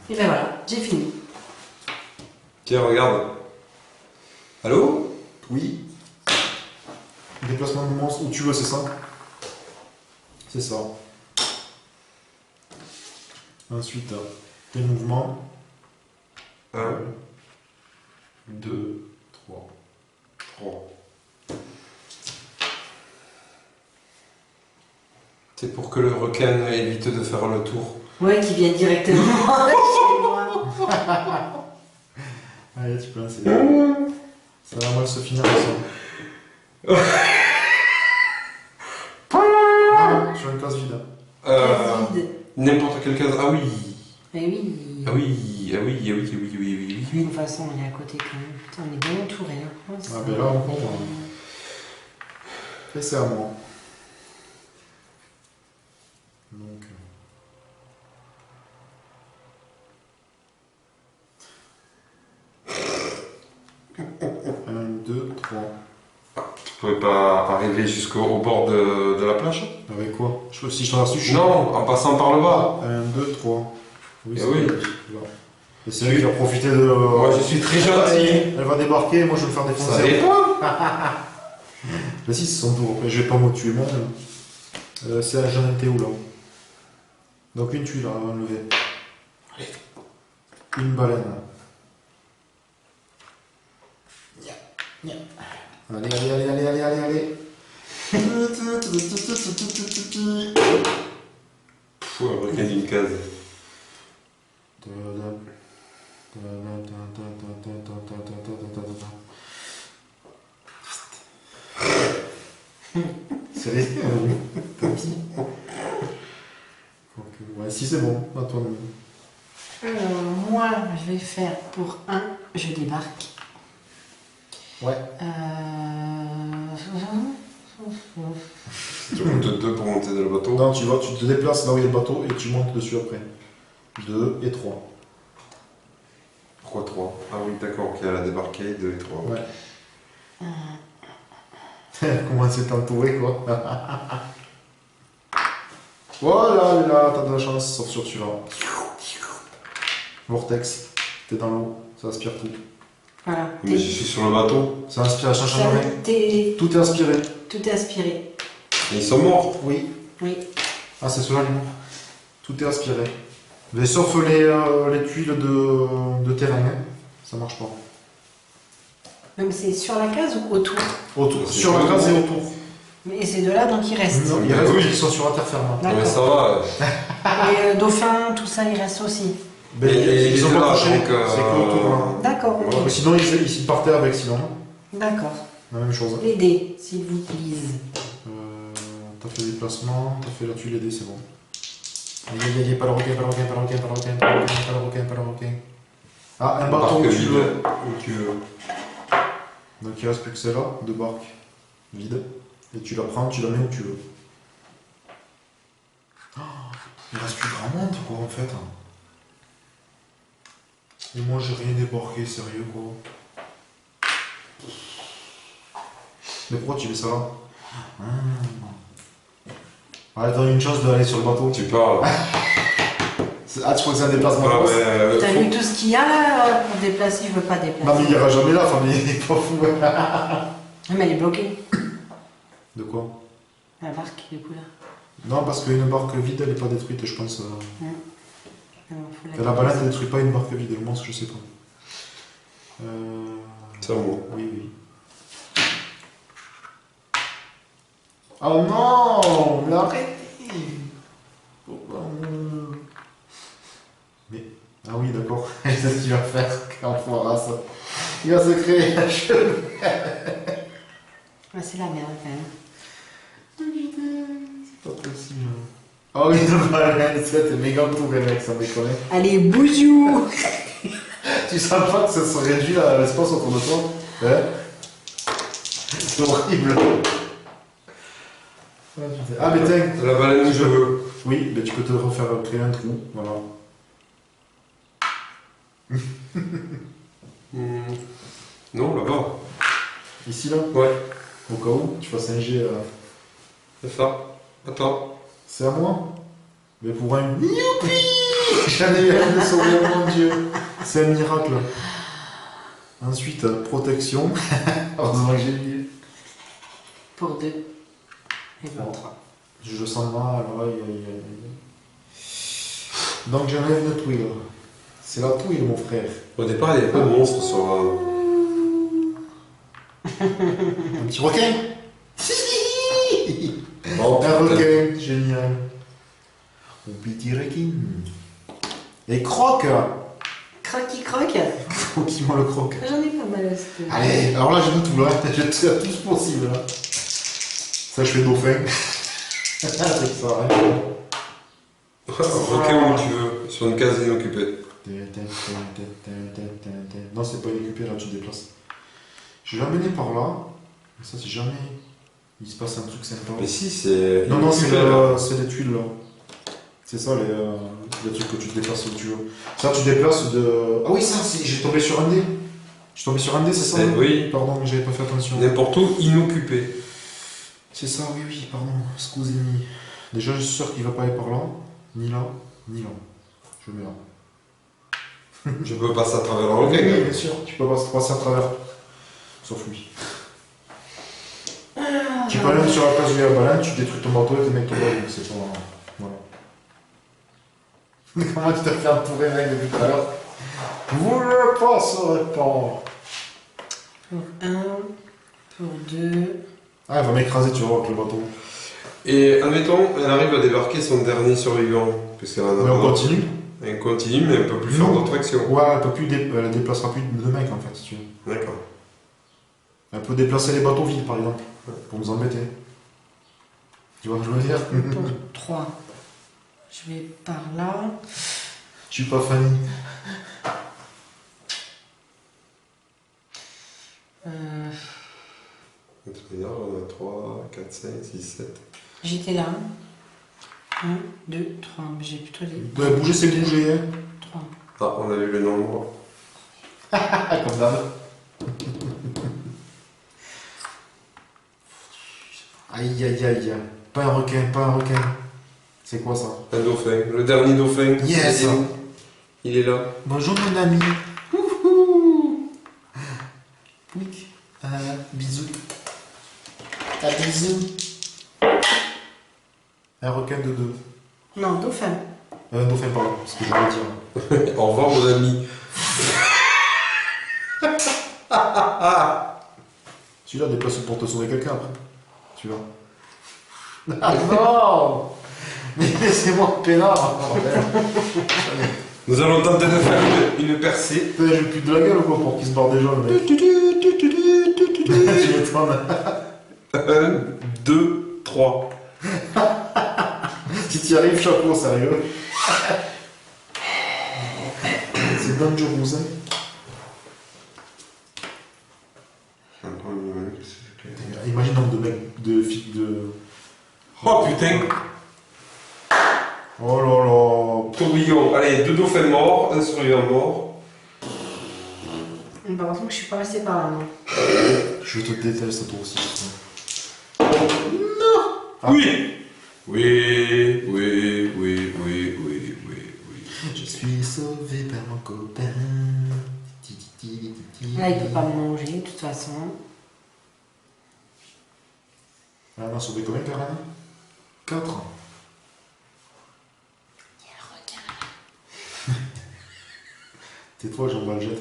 Et ben voilà, j'ai fini. Tiens, regarde. Allô? Oui. Déplacement de monstre où tu veux, c'est ça? C'est ça. Ensuite, tes mouvements. 1, 2, 3. 3. C'est pour que le requin évite de faire le tour. Ouais, qui vient directement chez moi. Allez, tu peux lancer. Ça va mal se finir ça. Sur une place vide. Très vide. N'importe quelle case. Ah oui. Mais oui. Ah oui, ah oui, ah oui, oui, oui, oui, oui, De oui. toute façon, on est à côté quand même. Putain, on est bien entouré. Hein. Oh, Ah ben là, on comprend. Et c'est à moi. Donc. 1, 2, 3. Tu pouvais pas arriver jusqu'au bord de la plage? Avec quoi? Si je traverse dessus, Non, en passant par le bas. 1, 2, 3. Oui, Eh c'est oui. là. Et c'est lui qui va profiter de. Moi, je suis très gentil. Elle va débarquer, moi je vais me faire Ça défoncer. dépend. Mais si, c'est son tour. Après, je vais pas me tuer moi. C'est j'en étais où là? Donc une tuile à enlever. Une baleine. Allez, allez, allez, allez, allez, allez, allez. Pfff, un requin d'une case. C'est les... Tant pis. Donc, ouais, si c'est bon, à toi. Alors, moi, je vais faire pour 1, je débarque. Ouais. Tu montes 2 pour monter dans le bateau. Non, tu te déplaces là où il y a le bateau et tu montes dessus après. 2 et 3. Pourquoi 3? Ah oui, d'accord, ok, elle a débarqué, 2 et 3. Ouais. Comment c'est entouré quoi. Voilà, là, t'as de la chance, sauf sur celui-là. Vortex, t'es dans l'eau, ça aspire tout. Voilà. Mais je suis sur le bateau. Ça inspire, ça change rien. Tout Tout est inspiré. est aspiré. Et ils sont morts. Oui. Oui. Ah, c'est ceux-là les morts. Tout est aspiré. Mais sauf les tuiles de terrain, hein. Ça marche pas. Même c'est sur la case ou autour? Autour. C'est Sur la autour. case et autour. Mais c'est de là, donc il reste. Non, il reste Oui. qui sont sur la terre ferme. Non, mais ça va. Et dauphin, tout ça, il reste aussi. Mais Et ils ont étaient pas là, touché, donc, c'est que autour là. D'accord, ok. Mais sinon, ils partaient avec, sinon. D'accord. La même chose. Les dés, s'il vous plaît. T'as fait des placements, t'as fait la tuile et dés, c'est bon. Aïe, pas le requin, pas le requin, pas le requin, pas le requin, pas le requin, pas le requin, pas le requin. Ah, un bâton où tu vide, veux. où tu veux. Donc il reste plus que celle-là, de barque vide. Et tu la prends, tu la mets où tu veux. Oh, il reste plus grand monde quoi en fait. Et moi j'ai rien débarqué, sérieux quoi. Mais pourquoi tu mets ça là? Ah, t'as eu une chance d'aller sur le bateau. Tu parles. Ah, tu crois que c'est un déplacement Ah, de poste? T'as vu tout ce qu'il y a là pour déplacer, je veux pas déplacer. Non mais il ira jamais là, enfin mais il est pas fou. Mais elle est bloquée. De quoi? La barque, du coup là. Non, parce qu'une barque vide elle est pas détruite, je pense. Alors, faut La balade ne détruit pas une barque vide, le monstre je sais pas. C'est à moi. Oui, oui. Oh non, mais arrêtez. Pourquoi Mais, ah oui, d'accord. C'est ce qu'il va faire quand on fera ça. Il va se créer un cheveu. Ah, c'est la merde quand même. C'est pas possible. Oh oui, le baleine, c'est méga touré, mec, ça déconne. Allez, bouzou. Tu sens pas que ça se réduit l'espace autour de toi? Hein? C'est horrible. Ah, mais tiens. La baleine, je veux. Oui, mais tu peux te refaire créer un trou, voilà. Non, là-bas. Ici, là, Ouais, au cas où, tu fasses un jet. c'est ça. Attends. C'est à moi? Mais pour un... Youpi! J'en ai eu un de sauver, mon Dieu. C'est un miracle. Ensuite, protection. Heureusement que j'ai mis. Pour 2. Et pour 3. Je le sens mal, aïe, aïe, aïe. Donc j'enlève une touille. C'est la touille, mon frère. Au départ, il y avait pas de monstre sur. Un petit requin. Oh, Un requin, génial. Un petit requin. Et croque. Croquis croque. Croquis-moi le croque. J'en ai pas mal à ce. Allez, alors là j'ai tout là, j'ai tout possible là. Ça je fais dauphin. C'est ça, hein. Requin où tu veux, sur une case inoccupée. Non, c'est pas inoccupé, là tu te déplaces. Je vais l'amener par là. Ça, c'est jamais. Il se passe un truc sympa. Mais si, c'est. Non, non, c'est inoccupé, les tuiles là. C'est ça les trucs que tu te déplaces où tu veux. Ça, tu déplaces de. Ah oui, ça, j'ai tombé sur un dé. Je suis tombé sur un dé, c'est ça? Oui. Pardon, mais j'avais pas fait attention. N'importe où, inoccupé. C'est ça, oui, oui, pardon. Excusez-moi. Déjà, je suis sûr qu'il va pas aller par là. Ni là, ni là. Je le mets là. Je peux passer à travers le Oui, requin. oui, bien sûr, tu peux passer à travers. Sauf lui. Tu peux aller sur la place où il y a la baleine, tu détruis ton bateau et tes mecs te volent, c'est pas. Voilà. Comment tu t'es fait entourer, mec, depuis tout à l'heure? Vous ne passerez pas. Pour 1. Pour 2. Ah, elle va m'écraser, tu vois, avec le bateau. Et admettons, elle arrive à débarquer son dernier survivant. Puisqu'elle en a Mais on pas. continue. Elle continue, mais elle peut plus faire Non. d'autres actions. Ouais, elle déplacera plus de mecs en fait, si tu veux. D'accord. Elle peut déplacer les bateaux vides par exemple, pour nous embêter. Tu vois ce que je veux dire? Pour 3. Je vais par là. Je suis pas Fanny. De toute manière, on a 3, 4, 5, 6, 7. J'étais là. 1, 2, 3. Mais j'ai plutôt les Ouais, bouger, c'est bouger, hein. 3. Ah, on a eu le nombre. Ah, comme d'hab. Aïe, aïe, aïe. Pas un requin, pas un requin. C'est quoi ça? Un dauphin. Le dernier dauphin. Yes. Il est là. Bonjour mon ami. Wouhou. Pouic. Bisous. Bisous. Un requin de 2. Non, dauphin. Un dauphin, pardon, c'est ce que je voulais dire. Au revoir, mon ami. Celui-là déplace pour te sauver quelqu'un après. Tu vois. Ah non. Mais laissez-moi peinard. Nous allons tenter de faire une percée. J'ai plus de la gueule ou quoi pour qu'il se barre déjà le mec. Tu m'étonnes. 1, 2, 3. Si tu y arrives, chapeau, sérieux. C'est dangereux, hein. Imagine un nombre de mecs, de filles, de... Oh putain. Oh là là. Tourbillon. Allez, 2 dauphins morts, un survivant mort. Par contre, je suis pas restée par là, non. Je te déteste toi aussi. Ah. Oui. Oui, oui, oui, oui, oui, oui, oui. Je suis sauvé par mon copain. Là, il peut pas me manger, de toute façon. Ah, on a sauvé combien, Karen? 4. Il y a un requin. Tais-toi, j'en bats le jet.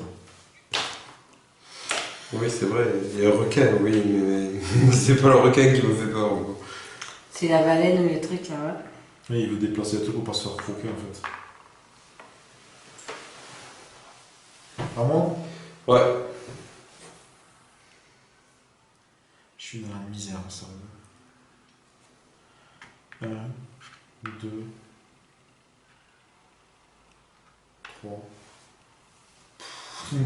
Oui, c'est vrai, il y a un requin, oui, mais c'est pas le requin qui me fait peur. Quoi. C'est la baleine ou les trucs là, ouais. Oui, il veut déplacer le truc pour pas se faire croquer en fait. À moi? Ouais. Je suis dans la misère, ça. 1, 2, 3. Je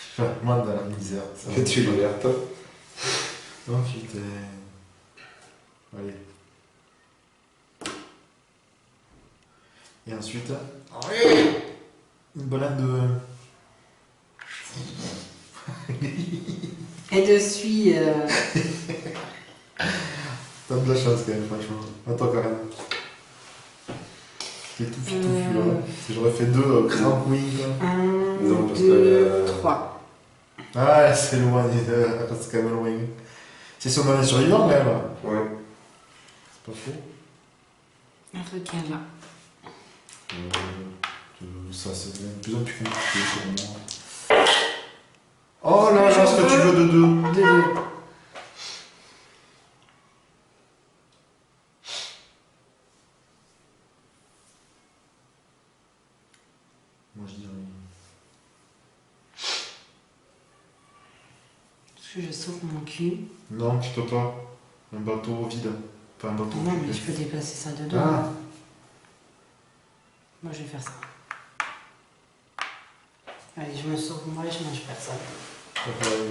suis vraiment dans la misère. Ça va. Tu l'alerte. Oh putain. Allez. Et ensuite, une balade de... Et de suie. T'as de la chance quand même, franchement. Attends, Karen. T'es tout touffu là. Si j'aurais fait 2 grand wing. 1, Non, parce 2, que- 3. Ah, c'est loin, c'est quand même loin. C'est si on en est survivant quand même. Ouais. C'est pas faux. Un requin là. Ça, c'est de plus en plus compliqué pour moi. Oh là là, ce que tu veux de 2. De 2. Moi je dirais. Parce que je sauve mon cul. Non, tu peux pas. Un bateau vide. Pas un bateau Non, mais occupé. je peux déplacer ça de 2. Ah. Moi, je vais faire ça. Allez, je me sauve moi et je mange personne.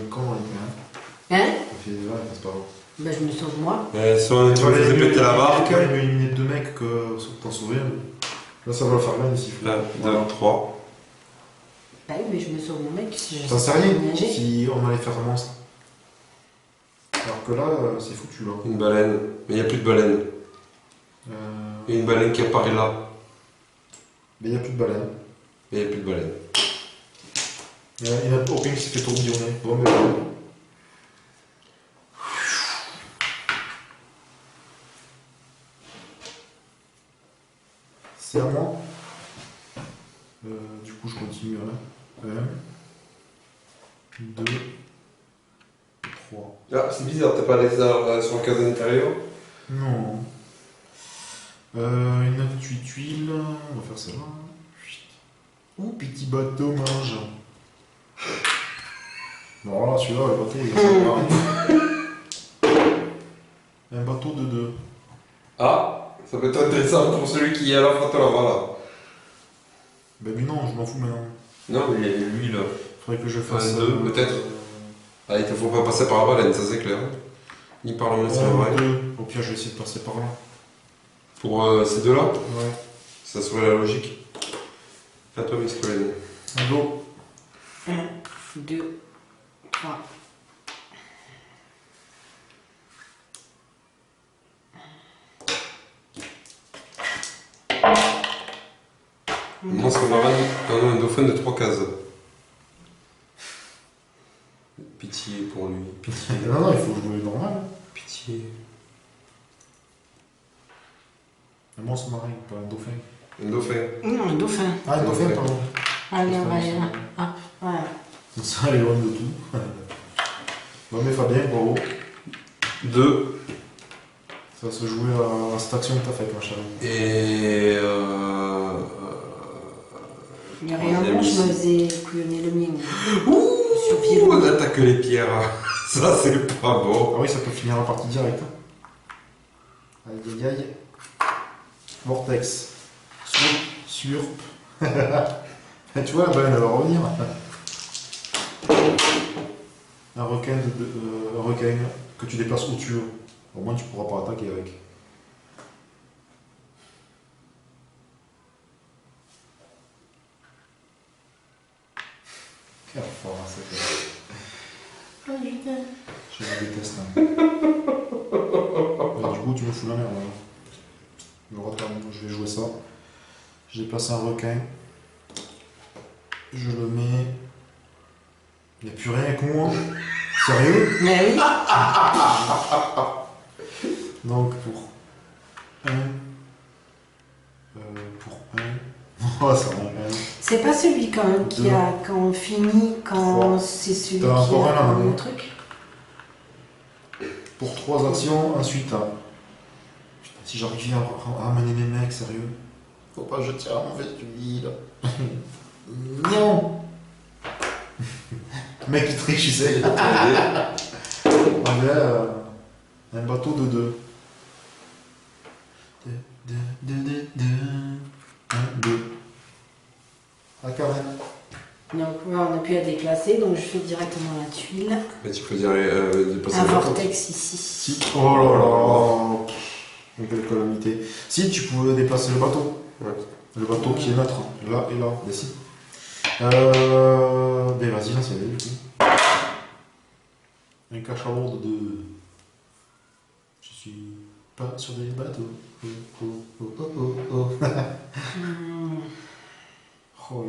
Comment il fait, hein? Hein? Ça fait, ouais, c'est pas grave. Bah, je me sauve moi. Si on tu faisais péter la barque. Il va éliminer 2 mecs que t'en souviens. Là, ça va le faire bien ici. 1, 2, 3. Bah oui, mais je me sauve mon mec si je T'en sais rien nager. si on allait faire vraiment ça. Alors que là, c'est foutu là. Une baleine. Mais il n'y a plus de baleine. Il y a une baleine qui apparaît là. Mais il n'y a plus de baleine. Mais il n'y a plus de baleine. Il n'y en a aucun qui s'est fait tourbillonner. Bon, mais voilà. C'est à moi. Du coup, je continue. 1, 2, 3. Ah, c'est bizarre, t'as pas laissé sur la case intérieure. Non. Une autre tuile. On va faire ça là. Ouh, petit bateau mange. Bon, voilà, celui-là, le bateau, il est sympa. Un bateau de 2. Ah, ça peut être intéressant pour celui qui est à la photo là, voilà. Ben, mais non, je m'en fous maintenant. Non, mais lui là. Faudrait que je fasse. 1, 2, peut-être. Ah, il ne faut pas passer par la baleine, ça c'est clair. Ni par le monstre vrai. 2. Au pire, je vais essayer de passer par là. Pour ces deux-là, Ouais. ça serait la logique. À toi, Miss Colleen. Un dos. 1, 2, 3. Monstre marin, un dauphin de 3 cases. Pitié pour lui, pitié, Non, non, il faut jouer normal. pitié. Un monstre marin, pas un dauphin. Un dauphin. Non, un dauphin. Ah, un dauphin, pardon. Allez, on va aller là. Ah, voilà. Comme ça, elle est loin de tout. Bon, mais Fabien, bravo. 2. Ça va se jouer à cette action que t'as faite, ma chérie. Et Il n'y a rien Il y a bon, je mis- me faisais couillonner le mien. Sur pied on levé. attaque les pierres. Ça, c'est pas bon. Ah oui, ça peut finir la partie directe. Aïe aïe aïe. Vortex. Slurp. Tu vois, la baleine, elle va revenir. Un requin, un requin que tu déplaces où tu veux. Au moins, tu pourras pas attaquer avec. Quelle force, c'est Oh putain. Je la déteste. Hein. Du coup, tu me fous la merde. Hein. Je vais jouer ça. Je déplace un requin. Je le mets. Il n'y a plus rien avec moi. Sérieux? Mais oui. Donc pour 1. Pour 1. Oh, ça rend 1. C'est pas celui quand même qui Deux. a, quand on finit, quand Trois. c'est celui qui T'as encore un, a là, le non? truc. Pour 3 actions, ensuite. Hein. Putain, si j'arrive à ramener mes mecs, sérieux. Faut pas que je tire à mauvaise huile. Non. Mec, il triche, il sait. Un bateau de 2. 1, 2. À carré. Donc voilà, on n'a plus à déplacer, donc je fais directement la tuile. Mais tu peux dire dépasser Un le bateau. vortex ici. Si. Oh là là. Quelle calamité. Si tu pouvais déplacer le bateau. Ouais. Le bateau qui est neutre. Là et là. Mais si. Ben vas-y, là, c'est du coup. Un cachalot de. Je suis pas sur des bateaux. Oh, oh, oh, oh, oh, oh. Hmm. Oh,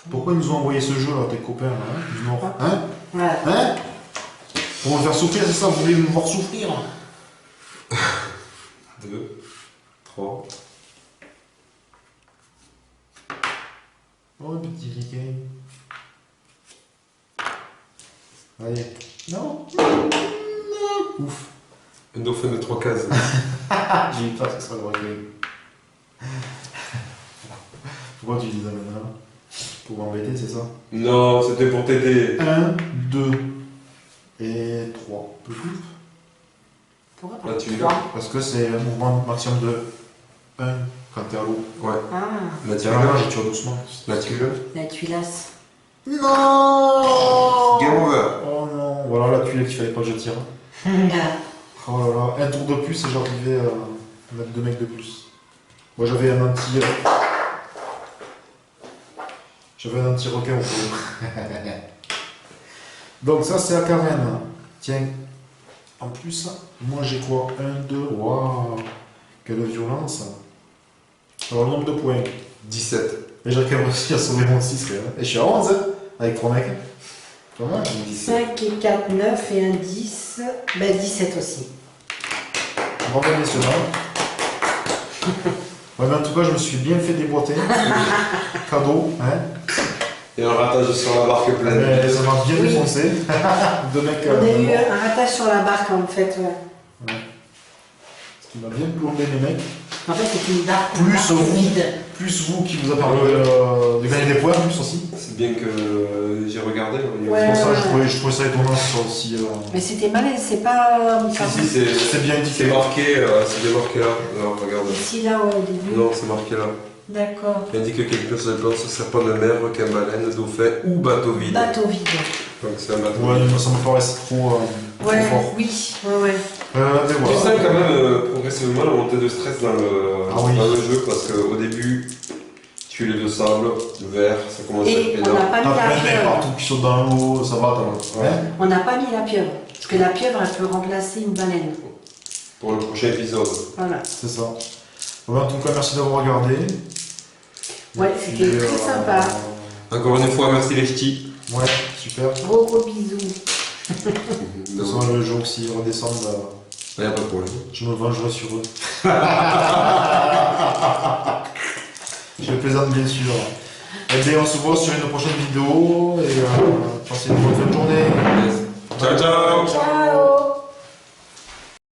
pourquoi ils nous ont envoyé ce jeu là, tes copains là, hein, du Nord? Hein? Voilà. Hein? Pour me faire souffrir, c'est ça? Vous voulez me voir souffrir? 2, 3. Oh, petit ricain. Allez. Non? Non. Ouf. Un dauphin de 3 cases. J'ai eu peur que ce soit le requin. Pourquoi tu dis ça maintenant? Pour m'embêter, c'est ça? Non, c'était pour t'aider. 1, 2 et 3. Pourquoi Là, pas tu es trois? là. Parce que c'est un mouvement maximum de 1 quand t'es à l'eau. Ouais. Ah, La Tiens, là, tuile. je tire doucement. La tuile. la tuilasse. Non! Game over. Oh non! Voilà la tuile qu'il fallait pas que je tire. Oh là là, un tour de plus et j'arrivais à mettre 2 mecs de plus. Moi j'avais un anti. J'avais un anti-requin au fond. Donc ça c'est à Karen. Tiens. En plus, moi j'ai quoi? 1, 2, waouh! Quelle violence! Alors le nombre de points. 17. Et j'ai quand même réussi à sauver mon 6 quand même. Et je suis à 11 hein, avec 3 mecs. Pas mal. 5 et 4, 9 et un 10. Ben 17 aussi. Bravo messieurs. Ouais, mais en tout cas, je me suis bien fait déboîter. Cadeau, hein. Et un ratage sur la barque pleine. Ça m'a bien Oui. défoncé. Deux mecs. On a eu un ratage sur la barque en fait. Ouais. Ce qui m'a bien plombé les mecs. En fait, c'est une barque, Plus barque vous. vide. Plus vous qui vous a permis de gagner des points, plus aussi. C'est bien que j'ai regardé. Ouais. C'est pour ça que je trouvais ça étonnant que ce soit aussi. Mais c'était malin, c'est pas. Si, C'est bien c'est indiqué. marqué, c'est bien marqué là. Alors regarde. Ici, là, ouais, au début. Non, c'est marqué là. D'accord. Il indique que quelqu'un se déplace serpent de mer, requin, baleine, dauphin ou bateau vide. Bateau vide. Donc c'est un bateau Ouais, vide. mais ça me paraissait trop Ouais, fort. oui, ouais. Mais Je voilà. sens quand même progressivement la montée de stress dans oui. le jeu parce qu'au début, tu es les deux sables, le vert, ça commence à être Et on pédant. n'a pas T'as mis plein la de mecs pieuvre. partout qui sautent dans l'eau, ça va, t'as Ouais. On n'a pas mis la pieuvre. Parce que la pieuvre, elle peut remplacer une baleine. Pour le prochain épisode. Voilà. C'est ça. Bon, en tout cas, merci d'avoir regardé. Ouais, Et c'était puis, très sympa. Encore une fois, merci les ch'tis. Ouais, super. De Gros gros bisous. toute façon, le jour s'ils redescendent, Il n'y a pas de problème. je me vengerai sur eux. Je plaisante bien sûr. Et bien, on se voit sur une prochaine vidéo. Et